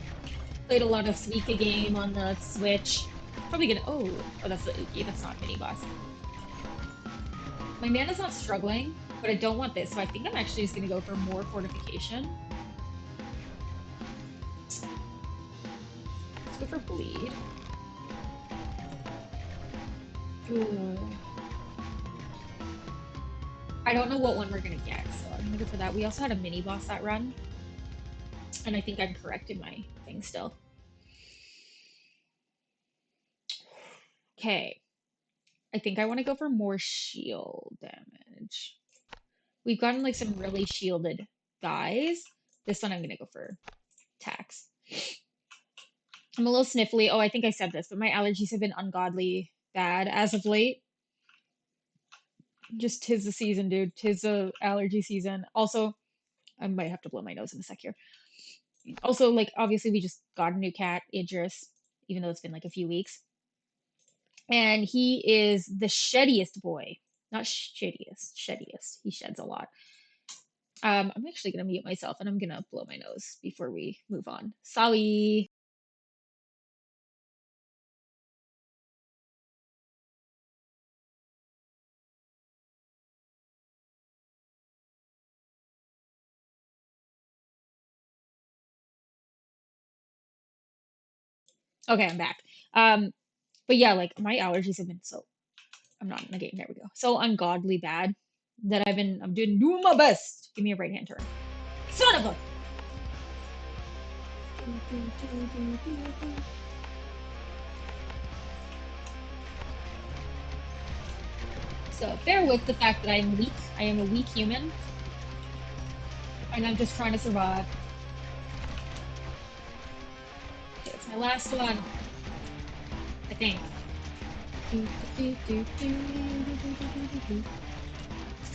Speaker 1: Played a lot of Suika game on the Switch. Probably gonna. Oh, that's the Uki. That's not mini boss. My mana's not struggling, but I don't want this, so I think I'm actually just gonna go for more fortification. Let's go for bleed. Ooh. I don't know what one we're gonna get, so I'm gonna go for that. We also had a mini boss that run, and I think I'm correct in my thing still. Okay. I think I want to go for more shield damage. We've gotten like some really shielded guys. This one I'm gonna go for tax. I'm a little sniffly. Oh, I think I said this, but my allergies have been ungodly bad as of late. Just tis the season, dude. Tis the allergy season. Also, I might have to blow my nose in a sec here. Also, like obviously we just got a new cat, Idris, even though it's been like a few weeks. And he is the sheddiest boy. Not shittiest, sheddiest. He sheds a lot. I'm actually gonna mute myself and I'm gonna blow my nose before we move on. Sorry. Okay, I'm back. But yeah, like my allergies have been so I'm not in the game. There we go. So ungodly bad that I'm doing my best. Give me a right hand turn. Son of a. So bear with the fact that I'm weak. I am a weak human, and I'm just trying to survive. Okay, it's my last one, I think. Still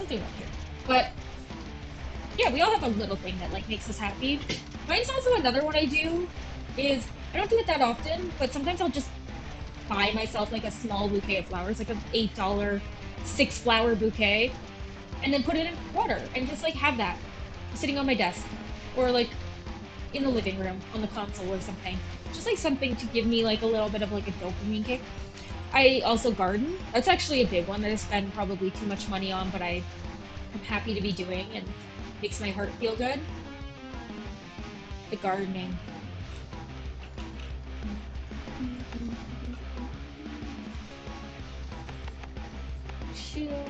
Speaker 1: doing okay, but yeah, we all have a little thing that like makes us happy. Mine's also another one I do is I don't do it that often, but sometimes I'll just buy myself like a small bouquet of flowers, like a $8 6 flower bouquet, and then put it in water and just like have that sitting on my desk or like in the living room on the console or something. Just like something to give me like a little bit of like a dopamine kick. I also garden. That's actually a big one that I spend probably too much money on, but I'm happy to be doing and makes my heart feel good. The gardening. Chill.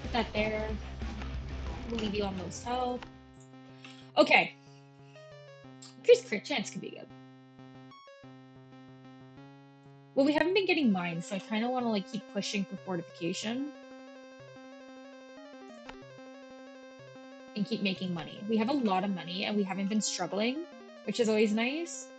Speaker 1: Put that there. We'll leave you on most health. Okay. Increased crit chance could be good. Well, we haven't been getting mines, so I kind of want to like keep pushing for fortification and keep making money. We have a lot of money and we haven't been struggling, which is always nice.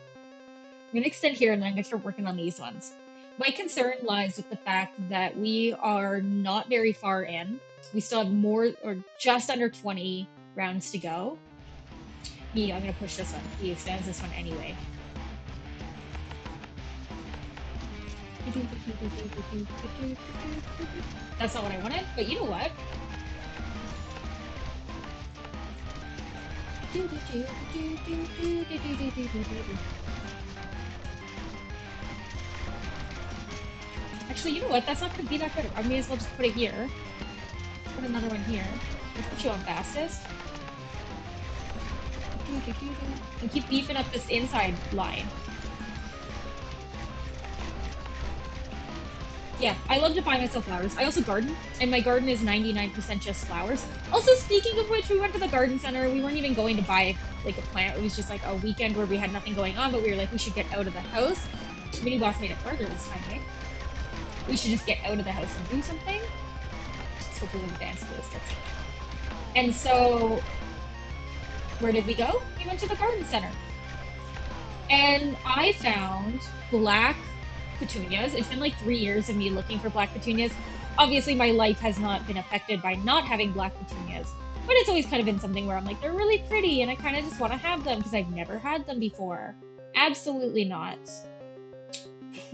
Speaker 1: I'm gonna extend here and then I'm gonna start working on these ones. My concern lies with the fact that we are not very far in. We still have more or just under 20 rounds to go. Me, I'm gonna push this one. He extends this one anyway. That's not what I wanted, but you know what? Actually, you know what? That's not gonna be that good. I may as well just put it here. Put another one here. Let's put you on fastest. And keep beefing up this inside line. Yeah, I love to buy myself flowers. I also garden, and my garden is 99% just flowers. Also, speaking of which, we went to the garden center. We weren't even going to buy like a plant. It was just like a weekend where we had nothing going on, but we were like, we should get out of the house. Mini boss made it further this time, right? We should just get out of the house and do something. Let's hope we advance ballistics. And so, where did we go? We went to the garden center. And I found black petunias. It's been like 3 years of me looking for black petunias. Obviously, my life has not been affected by not having black petunias, but it's always kind of been something where I'm like, they're really pretty and I kind of just want to have them because I've never had them before. Absolutely not.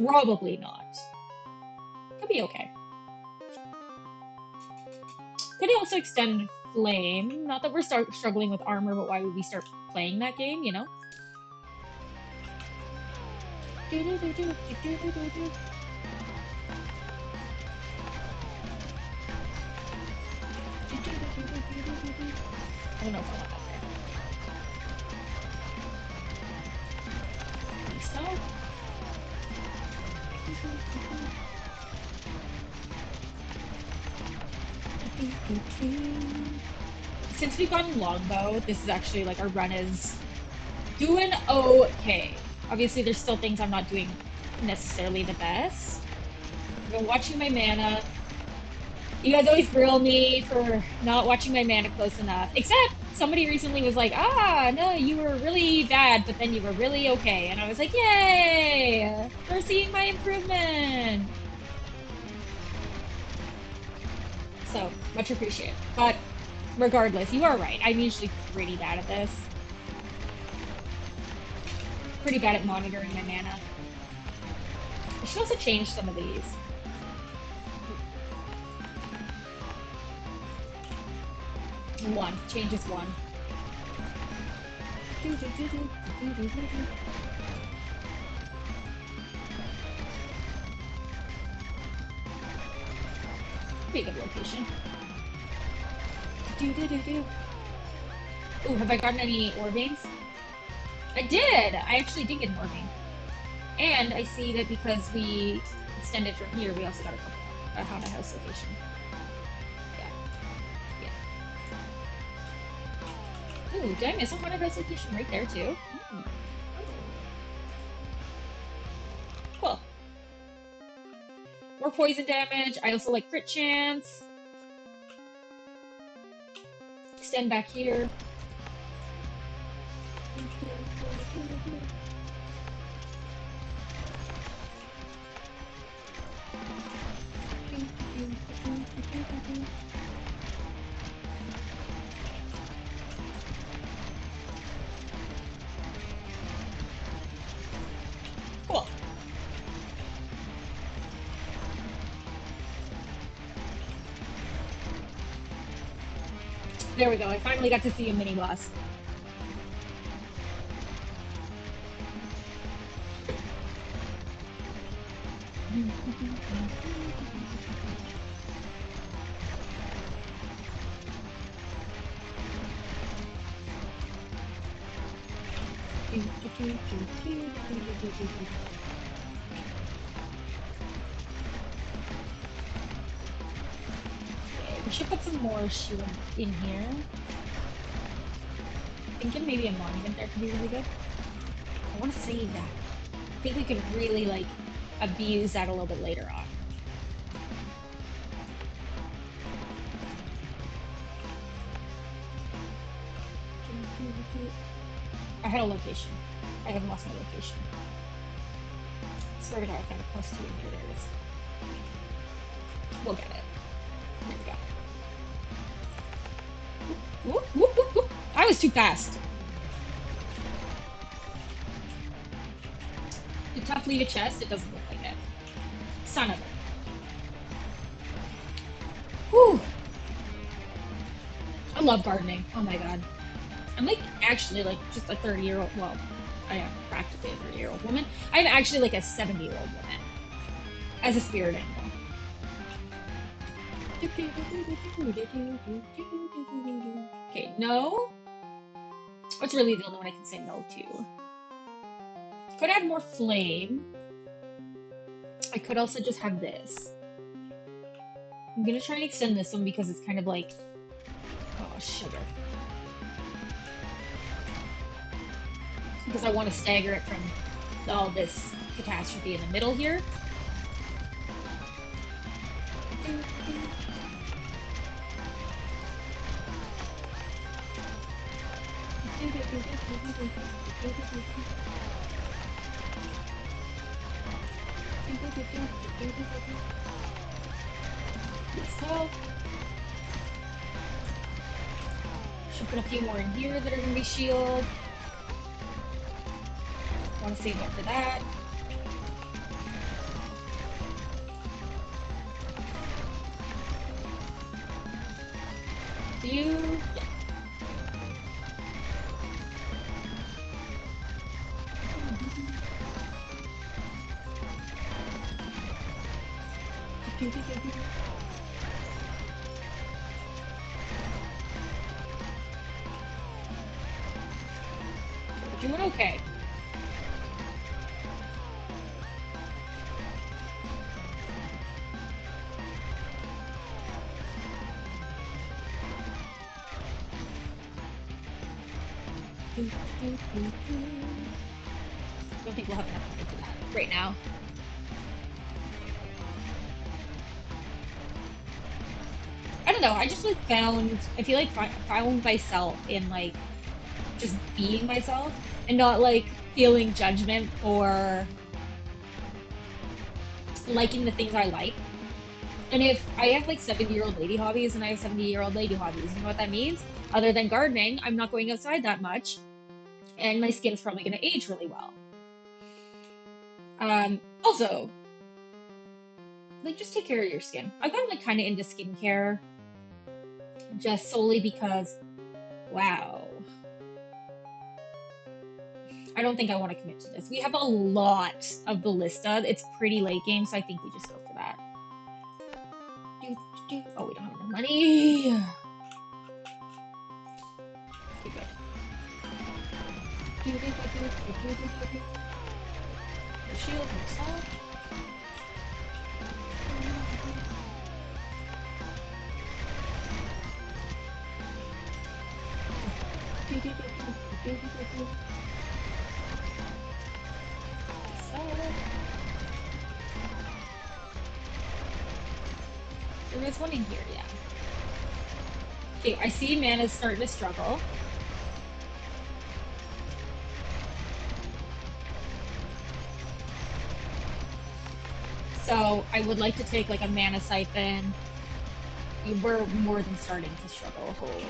Speaker 1: Probably not. Could be okay. Could also extend flame. Not that we're struggling with armor, but why would we start playing that game, you know? I don't know if I want that there. So. Since we've gotten longbow, this is actually like our run is doing okay. Obviously, there's still things I'm not doing necessarily the best. I've been watching my mana. You guys always grill me for not watching my mana close enough. Except somebody recently was like, ah, no, you were really bad, but then you were really okay. And I was like, yay, for seeing my improvement. So, much appreciated. But regardless, you are right. I'm usually pretty bad at this. Pretty bad at monitoring my mana. I should also change some of these. One. Change is one. Be a good location. Ooh, have I gotten any ore veins? I did! I actually did get an ore vein. And I see that because we extended from here, we also got a couple at Haunted House location. Yeah. Yeah. Ooh, did I miss a Haunted House location right there too? Mm. Cool. More poison damage. I also like crit chance. Extend back here. Cool. There we go. I finally got to see a mini boss. Okay, we should put some more shield in here. Thinking maybe a monument there could be really good. I want to save that. I think we could really like abuse that a little bit later on. I had a location. I haven't lost my location. Swear to God, I found a plus 2 in here. There it is. We'll get it. There we go. Whoop, whoop, whoop, whoop. I was too fast. Did Tough leave a chest? It doesn't look like it. Son of a. Whew. I love gardening. Oh my God. I'm like actually like just a 30-year-old. Well, I am practically a 30-year-old woman. I'm actually like a 70-year-old woman as a spirit animal. Okay, no. What's really the only one I can say no to? Could add more flame. I could also just have this. I'm gonna try and extend this one because it's kind of like, oh, sugar. Because I want to stagger it from all this catastrophe in the middle here. So, should put a few more in here that are going to be shield. Want to save up for that. You, yeah. Doing okay. Don't think we'll have enough money for that right now. I don't know. I just like I feel like found myself in like just being myself and not like feeling judgment or liking the things I like. And if I have like 70-year-old lady hobbies and I have 70-year-old lady hobbies, you know what that means? Other than gardening, I'm not going outside that much and my skin's probably going to age really well. Also, like just take care of your skin. I've gotten like kind of into skincare just solely because, wow. I don't think I want to commit to this. We have a lot of ballista. It's pretty late game, so I think we just go for that. Oh, we don't have enough money. Okay, good. No shield, no salt. There is one in here, yeah. Okay, I see Mana's starting to struggle. So I would like to take like a mana siphon. We're more than starting to struggle. Holy.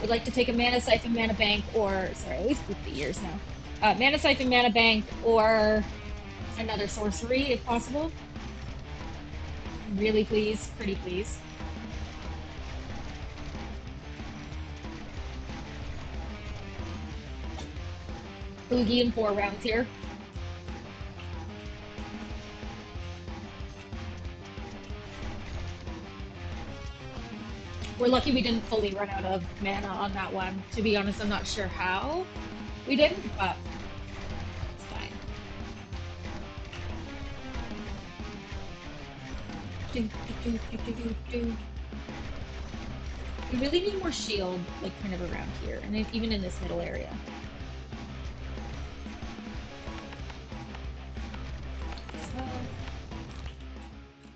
Speaker 1: Would like to take a mana siphon, mana bank, or sorry, I always flip the years now. Mana siphon, mana bank, or another sorcery if possible. Really, please, pretty please. Boogie in 4 rounds here. We're lucky we didn't fully run out of mana on that one. To be honest, I'm not sure how we didn't, but it's fine. We really need more shield, like kind of around here, and even in this middle area.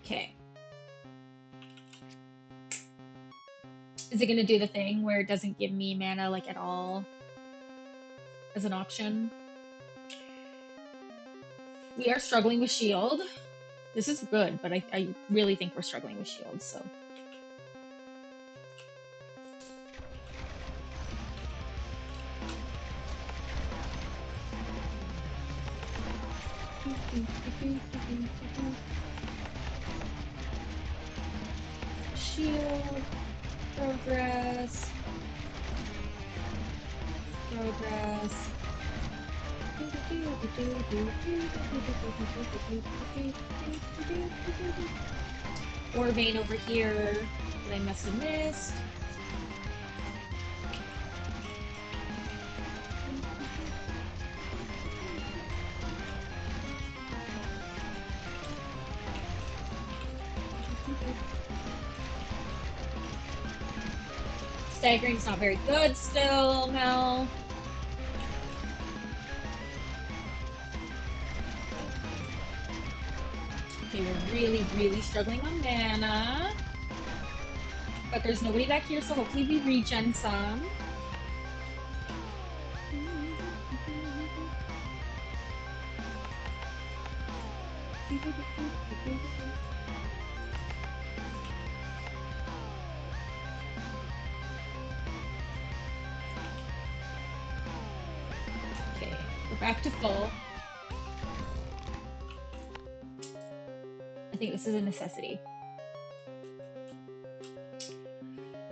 Speaker 1: Okay. Is it gonna do the thing where it doesn't give me mana like at all as an option? We are struggling with shield. This is good, but I really think we're struggling with shield, so. Shield, progress, progress. War vein over here that I must have missed. Staggering's not very good still, Mel. Okay, we're really, really struggling on mana. But there's nobody back here, so hopefully we regen some. Okay, we're back to full. I think this is a necessity.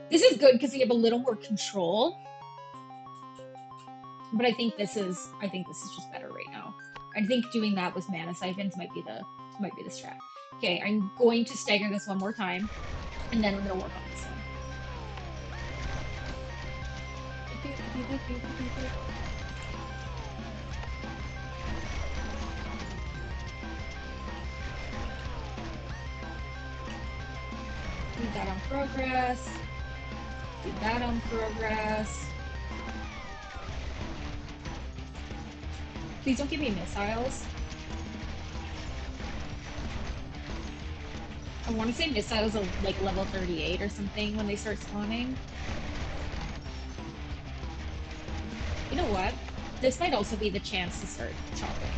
Speaker 1: This is good because we have a little more control. But I think this is just better right now. I think doing that with mana siphons might be the strat. Okay, I'm going to stagger this one more time, and then we're gonna work on this one. Do that on progress. Do that on progress. Please don't give me missiles. I want to say missiles are like level 38 or something when they start spawning. You know what? This might also be the chance to start chopping.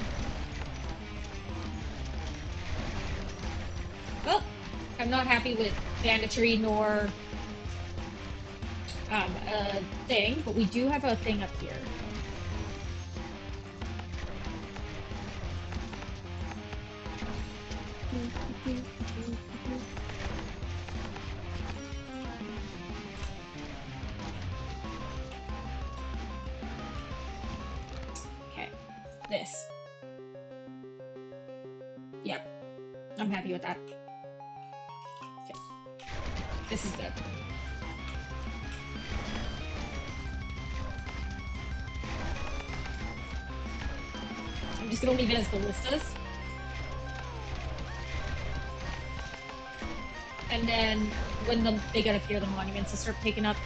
Speaker 1: Well, I'm not happy with banditry nor a thing, but we do have a thing up here. this. Yeah, I'm happy with that. Okay, this is good. I'm just gonna leave it as ballistas. And then when they get up here, the monuments will start picking up.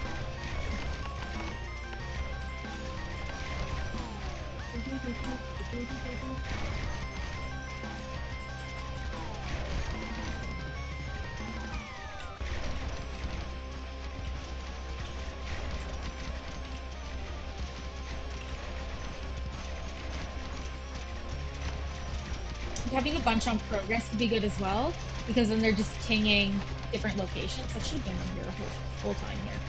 Speaker 1: Having a bunch on progress could be good as well, because then they're just pinging different locations. I should have been in here the whole time here.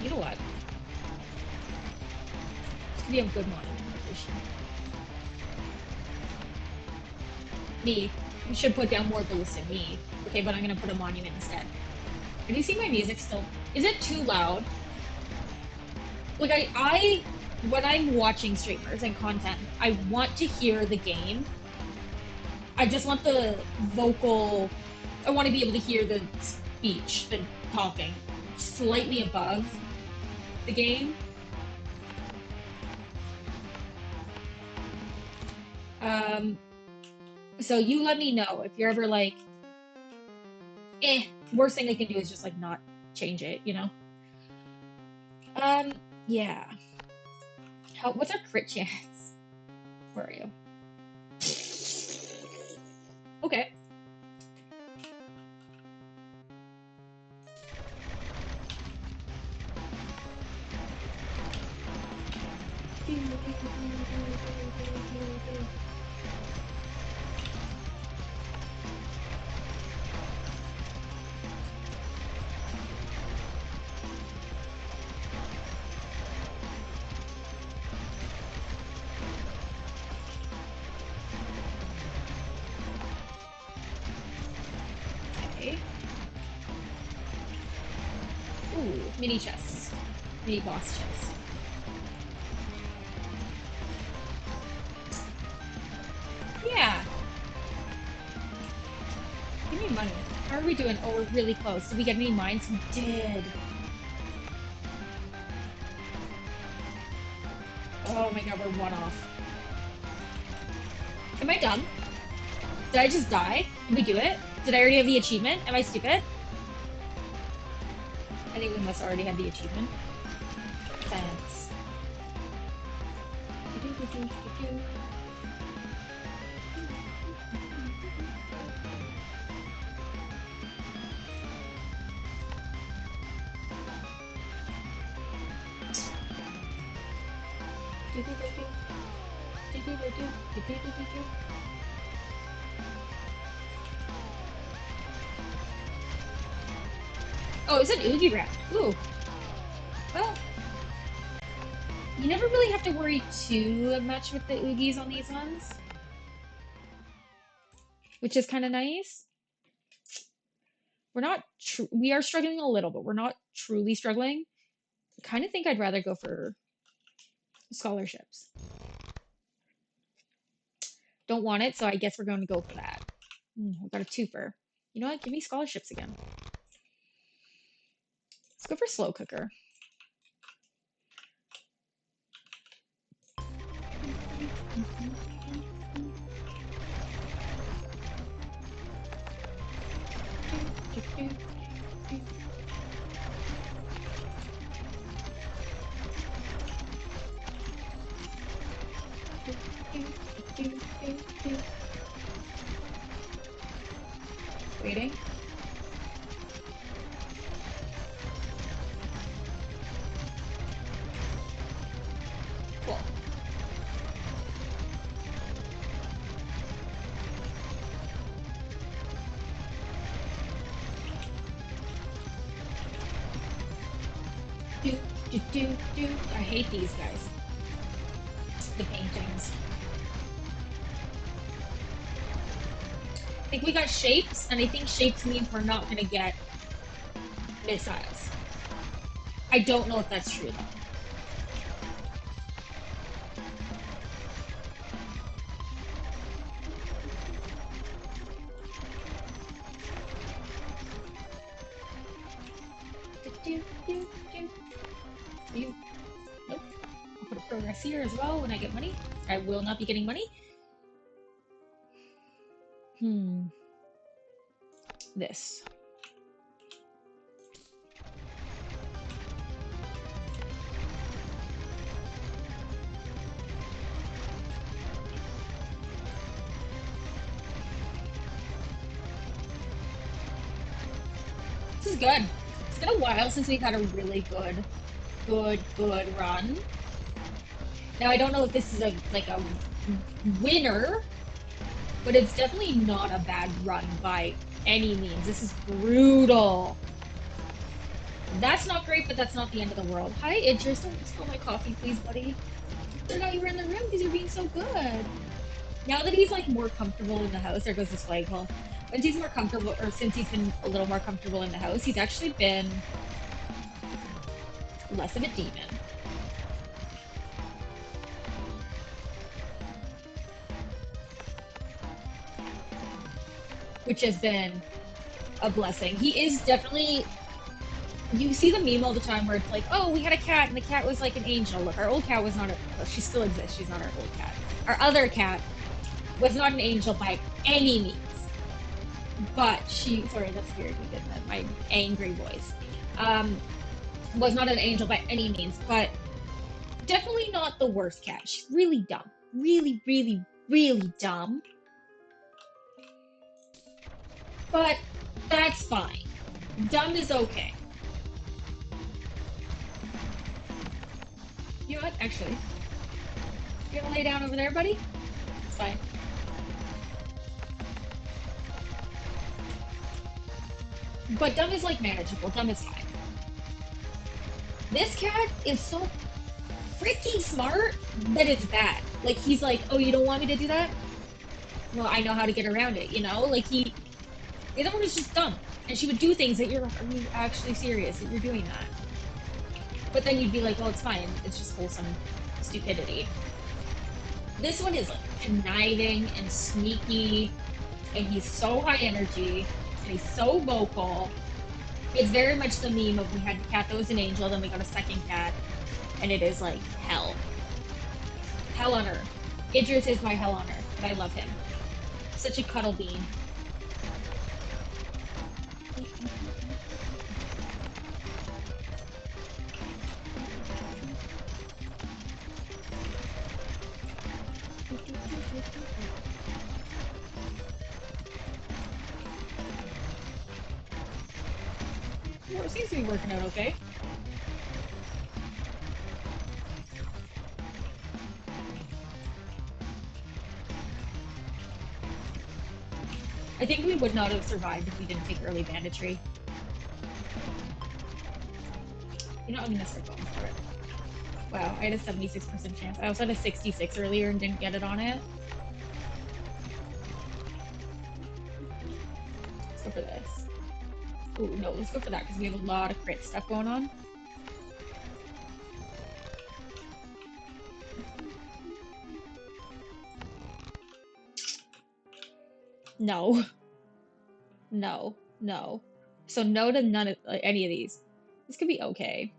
Speaker 1: You know what? This could be a good monument location. Me. We should put down more ballista me. Okay, but I'm gonna put a monument instead. Can you see my music still? Is it too loud? Like I when I'm watching streamers and content, I want to hear the game. I just want the vocal. I want to be able to hear the speech, the talking, slightly above the game. So you let me know if you're ever like, worst thing they can do is just like not change it, you know? Yeah. What's our crit chance? Where are you? Okay. Okay. Ooh, mini chests. Mini boss chests. Yeah. Give me money. How are we doing? Oh, we're really close. Did we get any mines? We did. Oh my god, we're one off. Am I dumb? Did I just die? Did we do it? Did I already have the achievement? Am I stupid? I think we must already have the achievement. Thanks. Oh, it's an Oogie round. Ooh. Well, you never really have to worry too much with the Oogies on these ones, which is kind of nice. We're not. We are struggling a little, but we're not truly struggling. I kind of think I'd rather go for scholarships. Don't want it, so I guess we're going to go for that. We got a twofer. You know what? Give me scholarships again. Let's go for slow cooker. Waiting. Cool. I hate these guys. The paintings. I think we got shapes, and I think shapes means we're not going to get missiles. I don't know if that's true, though. Do, do, do. You. Nope. I'll put a progress here as well when I get money. I will not be getting money. This. This is good. It's been a while since we've had a really good run. Now I don't know if this is a winner, but it's definitely not a bad run by any means. This is brutal. That's not great, but that's not the end of the world. Hi, Idris. Don't spill my coffee, please, buddy. I forgot you were in the room because you're being so good. Now that he's like more comfortable in the house, there goes this flagpole. Once he's more comfortable, or since he's been a little more comfortable in the house, he's actually been less of a demon. Which has been a blessing. He is definitely. You see the meme all the time where it's like, oh, we had a cat and the cat was like an angel. Look, our old cat was not a. Well, she still exists. She's not our old cat. Our other cat was not an angel by any means. But she. Sorry, that's weird. You did that. My angry voice. Was not an angel by any means, but definitely not the worst cat. She's really dumb. Really, really, really dumb. But that's fine. Dumb is okay. You know what? Actually, you gonna lay down over there, buddy? It's fine. But dumb is like manageable. Dumb is fine. This cat is so freaking smart that it's bad. Like he's like, oh, you don't want me to do that? Well, I know how to get around it. You know, like he. The other one is just dumb, and she would do things that you're. Are you actually serious that you're doing that? But then you'd be like, well, it's fine. It's just wholesome stupidity. This one is like conniving and sneaky, and he's so high energy, and he's so vocal. It's very much the meme of we had a cat that was an angel, then we got a second cat, and it is like hell. Hell on earth. Idris is my hell on earth, but I love him. Such a cuddle bean. Well, it seems to be working out okay. I think we would not have survived if we didn't take early banditry. You know, I'm gonna start going for it. Wow, I had a 76% chance. I also had a 66 earlier and didn't get it on it. Let's go for this. Ooh, no, let's go for that because we have a lot of crit stuff going on. No. No. No. So no to none of any of these. This could be okay.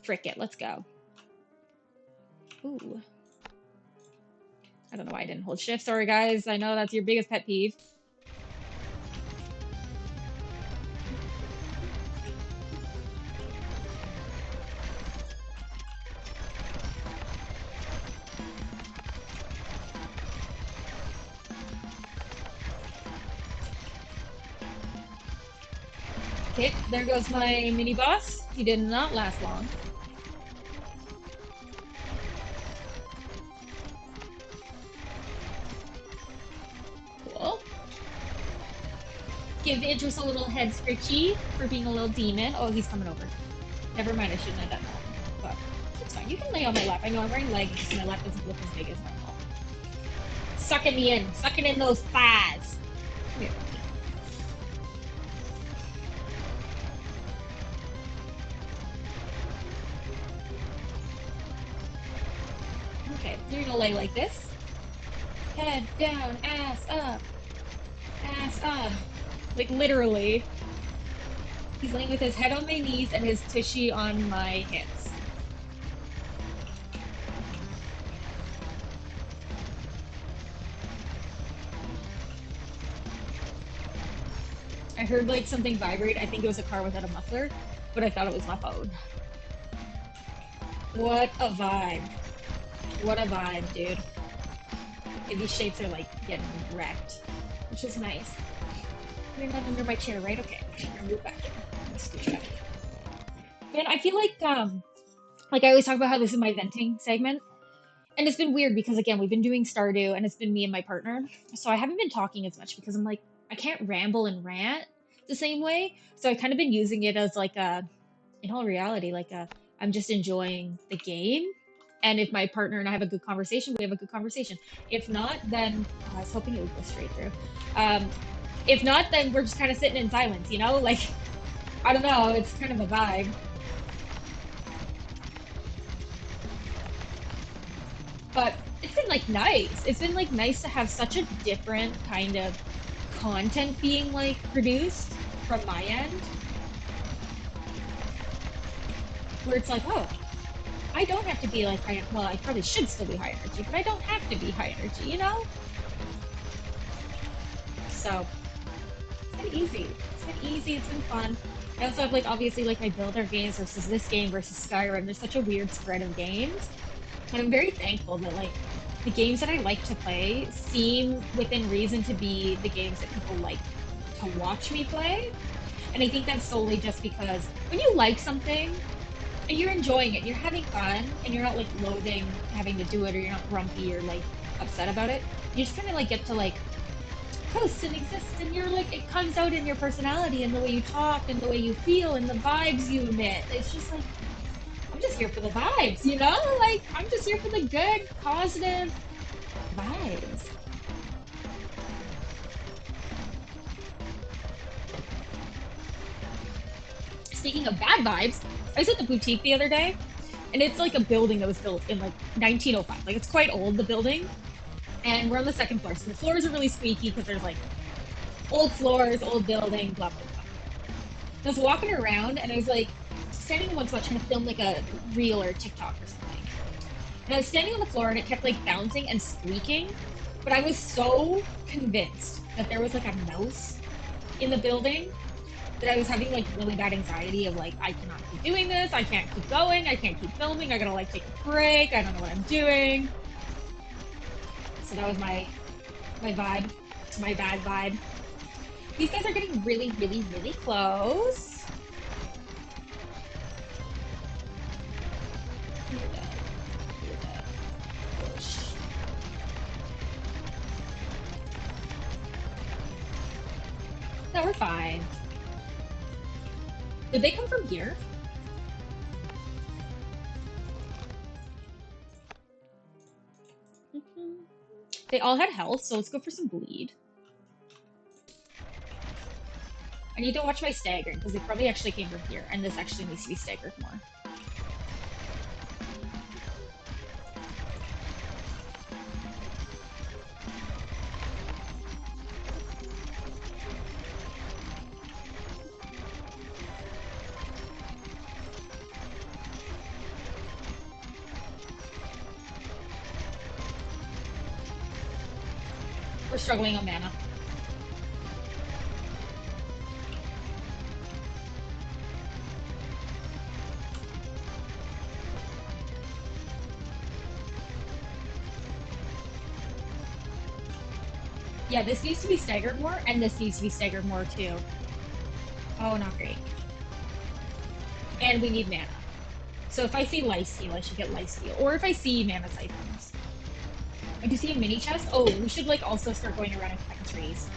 Speaker 1: Frick it, let's go. Ooh. I don't know why I didn't hold shift. Sorry, guys. I know that's your biggest pet peeve. Okay, there goes my mini boss. He did not last long. Cool. Give Idris a little head scritchy for being a little demon. Oh, he's coming over. Never mind, I shouldn't have done that. But it's fine. You can lay on my lap. I know I'm wearing leggings, so my lap doesn't look as big as normal. Sucking me in. Sucking in those thighs. Here. Okay, you're gonna lay like this. Head down, ass up. Ass up. Like literally. He's laying with his head on my knees and his tushy on my hips. I heard like something vibrate. I think it was a car without a muffler, but I thought it was my phone. What a vibe. What a vibe, dude. Okay, these shapes are like getting wrecked, which is nice. You're not under my chair, right? Okay, I'm gonna move back here. I'm gonna scooch back. Man, I feel like I always talk about how this is my venting segment. And it's been weird because again, we've been doing Stardew and it's been me and my partner. So I haven't been talking as much because I'm like, I can't ramble and rant the same way. So I've kind of been using it as like a, in all reality, like a, I'm just enjoying the game. And if my partner and I have a good conversation, we have a good conversation. If not, then oh, I was hoping it would go straight through. Um, if not, then we're just kind of sitting in silence, you know? Like, I don't know, it's kind of a vibe. But it's been like nice. It's been like nice to have such a different kind of content being like produced from my end, where it's like, oh, I don't have to be like high. Well, I probably should still be high energy, but I don't have to be high energy, you know. So it's been easy. It's been easy. It's been fun. I also have like obviously like my builder games versus this game versus Skyrim. There's such a weird spread of games, and I'm very thankful that like the games that I like to play seem within reason to be the games that people like to watch me play. And I think that's solely just because when you like something and you're enjoying it, you're having fun, and you're not like loathing having to do it, or you're not grumpy or like upset about it. You just kind of like get to like coast and exist, and you're like it comes out in your personality and the way you talk and the way you feel and the vibes you emit. It's just like I'm just here for the vibes, you know? Like I'm just here for the good, positive vibes. Speaking of bad vibes, I was at the boutique the other day, and it's like a building that was built in like 1905. Like it's quite old, the building, and we're on the second floor. So the floors are really squeaky because there's like old floors, old building, blah blah blah. I was walking around and I was like standing in one spot trying to film like a reel or TikTok or something. And I was standing on the floor and it kept like bouncing and squeaking. But I was so convinced that there was like a mouse in the building that I was having like really bad anxiety of like I cannot keep doing this, I can't keep going, I can't keep filming, I gotta like take a break, I don't know what I'm doing. So that was my vibe, my bad vibe. These guys are getting really, really, really close. No, we're fine. Did they come from here? They all had health, so let's go for some bleed. I need to watch my staggering because they probably actually came from here, and this actually needs to be staggered more. We're struggling on mana. Yeah, this needs to be staggered more, and this needs to be staggered more too. Oh, not great. And we need mana. So if I see lifesteal, I should get lifesteal. Or if I see mana siphons. I do see a mini chest. Oh, we should like also start going around and cutting trees.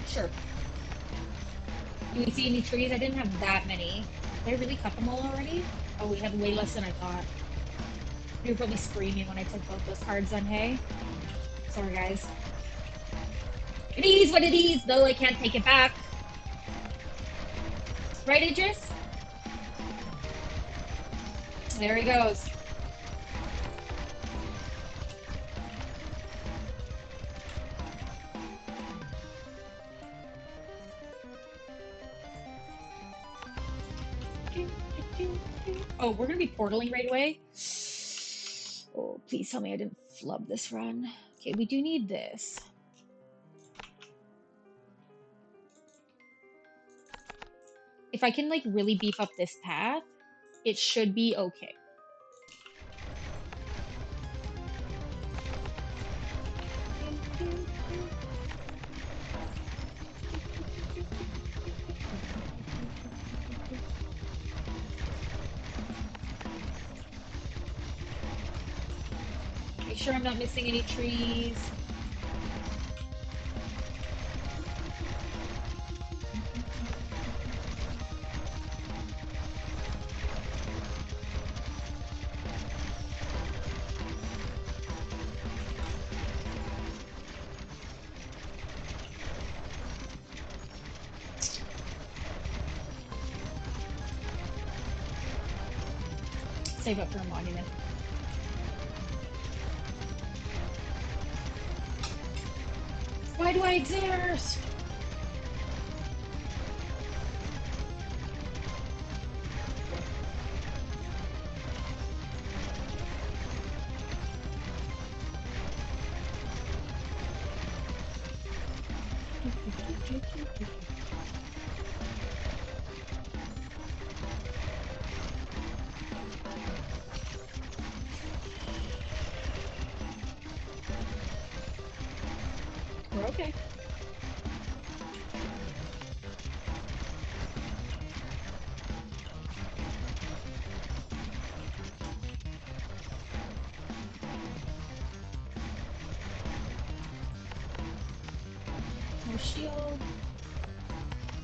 Speaker 1: Sure. Do we see any trees? I didn't have that many. Did I really cut them all already? Oh, we had way less than I thought. You were probably screaming when I took both those cards on hay. Sorry, guys. It is what it is, though I can't take it back. Right, Idris? There he goes. Oh, we're gonna be portaling right away. Oh, please tell me I didn't flub this run. Okay, we do need this. If I can like really beef up this path, it should be okay. Make sure I'm not missing any trees. Save up for a monument. Why do I exist? We're okay. No shield.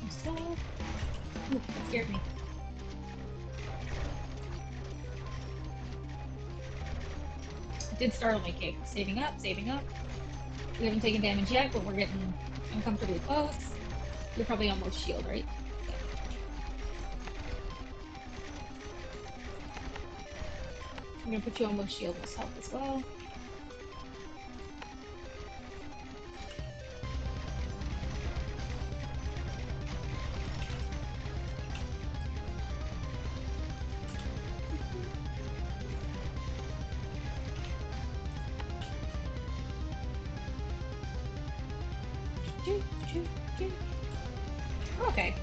Speaker 1: No stuff. Ooh, that scared me. It did startle me, Kate. Saving up, saving up. We haven't taken damage yet, but we're getting uncomfortably close. You're probably almost shield, right? Yeah. I'm gonna put you almost shield as help as well. Okay.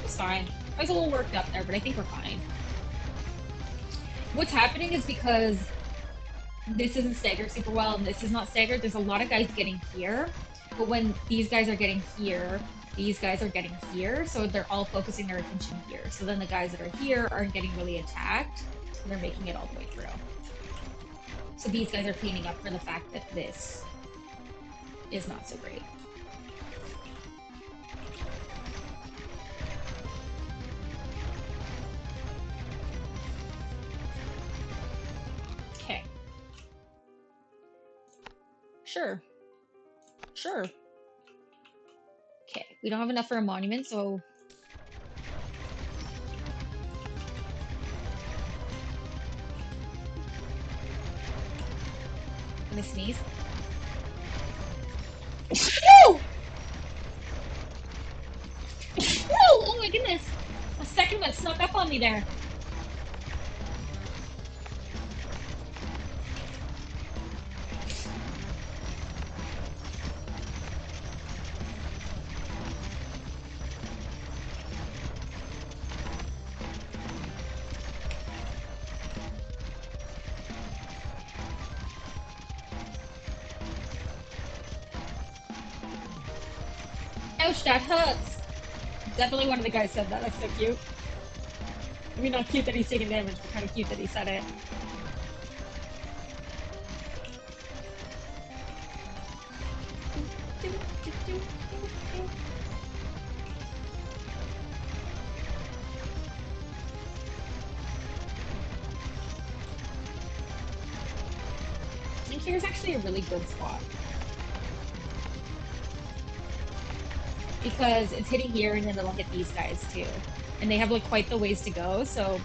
Speaker 1: It's fine. I was a little worked up there, but I think we're fine. What's happening is because this isn't staggered super well and this is not staggered, there's a lot of guys getting here. But when these guys are getting here, these guys are getting here, so they're all focusing their attention here. So then the guys that are here aren't getting really attacked, and they're making it all the way through. So these guys are cleaning up for the fact that this is not so great. Okay. Sure. Sure. Okay. We don't have enough for a monument, so I'm gonna sneeze. No! No! Oh my goodness! A second one snuck up on me there. Ouch, that hurts. Definitely one of the guys said that. That's so cute. I mean, not cute that he's taking damage, but kind of cute that he said it. I think here's actually a really good spot. Because it's hitting here and then it'll hit these guys too. And they have like quite the ways to go, so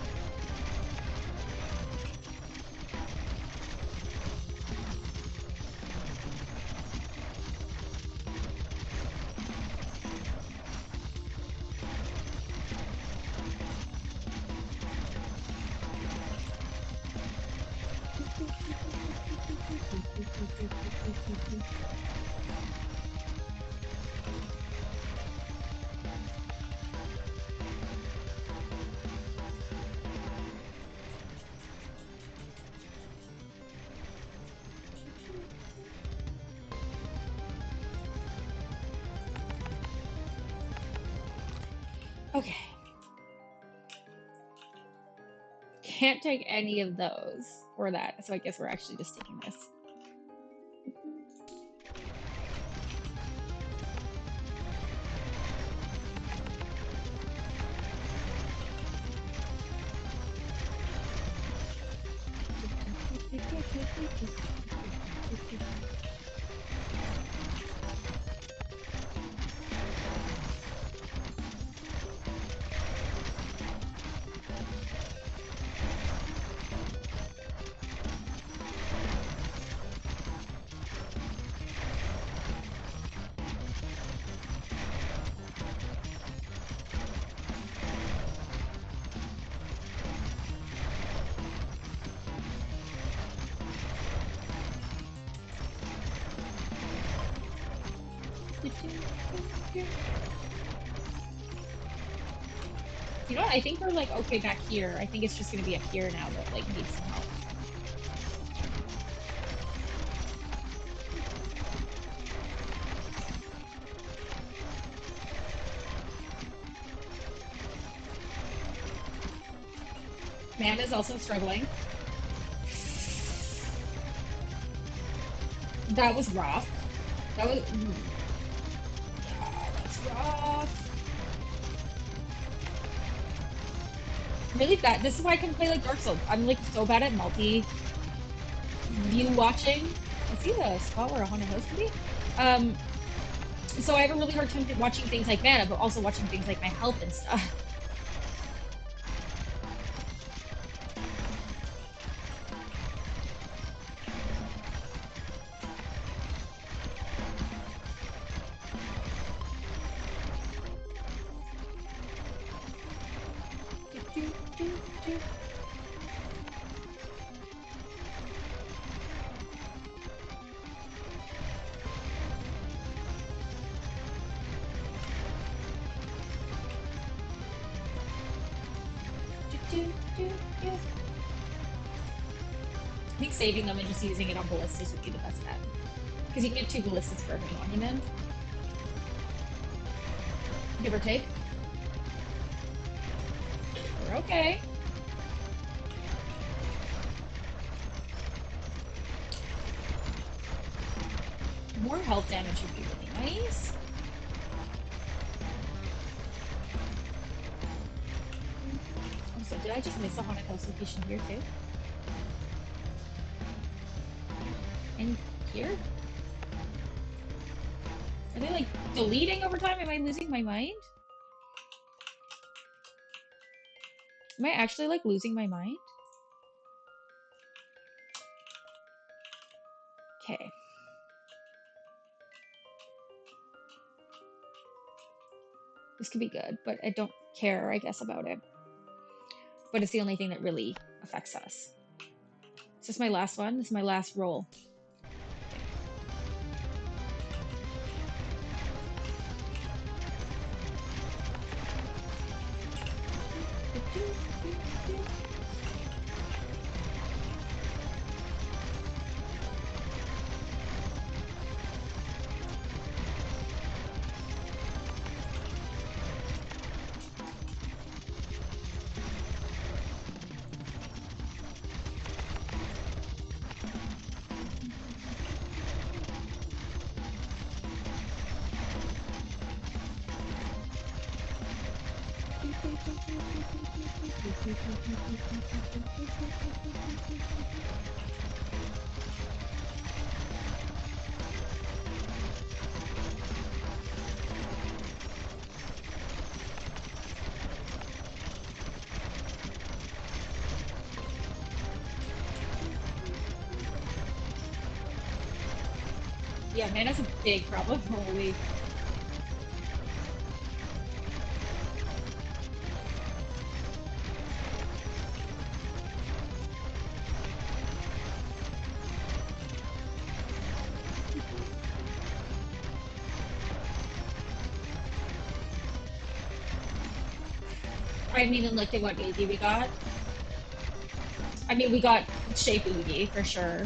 Speaker 1: Okay. Can't take any of those or that, so I guess we're actually just taking this. You know what? I think we're like okay back here. I think it's just gonna be up here now that like needs some help. Man is also struggling. That was rough. That was yeah, that's rough. Really bad. This is why I couldn't play like Dark Souls. I'm like so bad at multi view watching. I see the spot where a haunted house could be. Um, so I have a really hard time watching things like mana, but also watching things like my health and stuff. I think saving them and just using it on ballistas would be the best bet. Because you can get 2 ballistas for every monument. Give or take. We're okay. More health damage would be really nice. Also, did I just miss a haunted house location here too? And here? Are they like deleting over time? Am I losing my mind? Am I actually like losing my mind? Okay. This could be good, but I don't care, I guess, about it. But it's the only thing that really affects us. Is this my last one? This is my last roll. Yeah, man, that's a big problem. Holy. I haven't even looked at what Iggy we got. I mean, we got Shape Oogie for sure.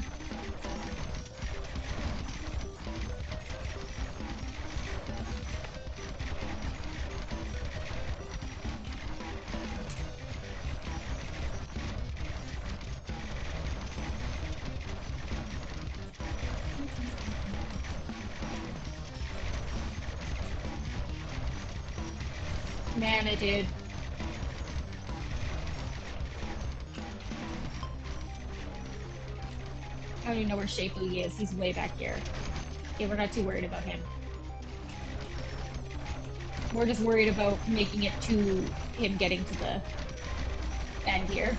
Speaker 1: Man, I did. I don't even know where Shapley is. He's way back here. Okay, we're not too worried about him. We're just worried about making it to him getting to the end here.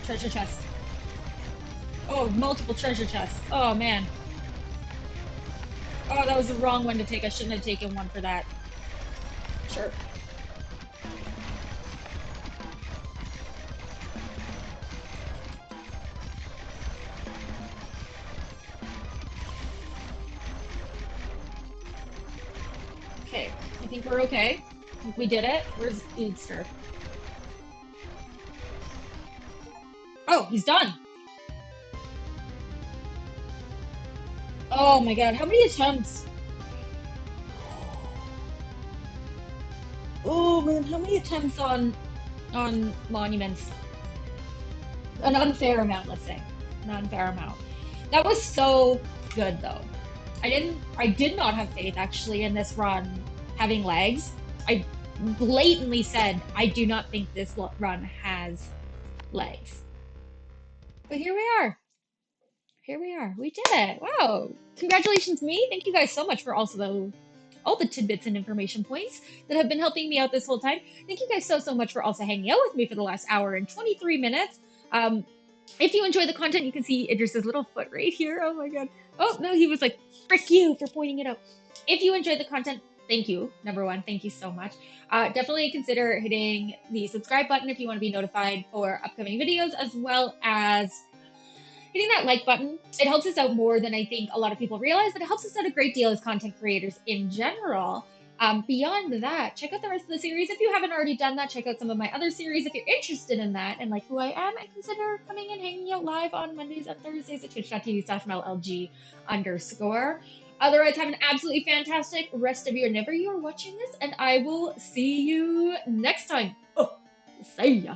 Speaker 1: Treasure chest. Oh, multiple treasure chests. Oh, man. Oh, that was the wrong one to take. I shouldn't have taken one for that. Sure. Okay, I think we're okay. I think we did it. Where's Eadster? Oh, he's done. Oh my god, how many attempts? Oh man, how many attempts on monuments? An unfair amount, let's say. An unfair amount. That was so good though. I did not have faith actually in this run having legs. I blatantly said I do not think this run has legs. But here we are. Here we are. We did it. Wow. Congratulations, me. Thank you guys so much for also all the tidbits and information points that have been helping me out this whole time. Thank you guys so much for also hanging out with me for the last hour and 23 minutes. If you enjoy the content, you can see Idris's little foot right here. Oh my god. Oh no, he was like, frick you for pointing it out. If you enjoy the content, thank you. Number one, thank you so much. Definitely consider hitting the subscribe button if you want to be notified for upcoming videos, as well as hitting that like button. It helps us out more than I think a lot of people realize, but it helps us out a great deal as content creators in general. Beyond that, check out the rest of the series. If you haven't already done that, check out some of my other series if you're interested in that and like who I am, and consider coming and hanging out live on Mondays and Thursdays at twitch.tv/MLLG underscore. Otherwise, have an absolutely fantastic rest of your whenever you're watching this, and I will see you next time. Oh, see ya.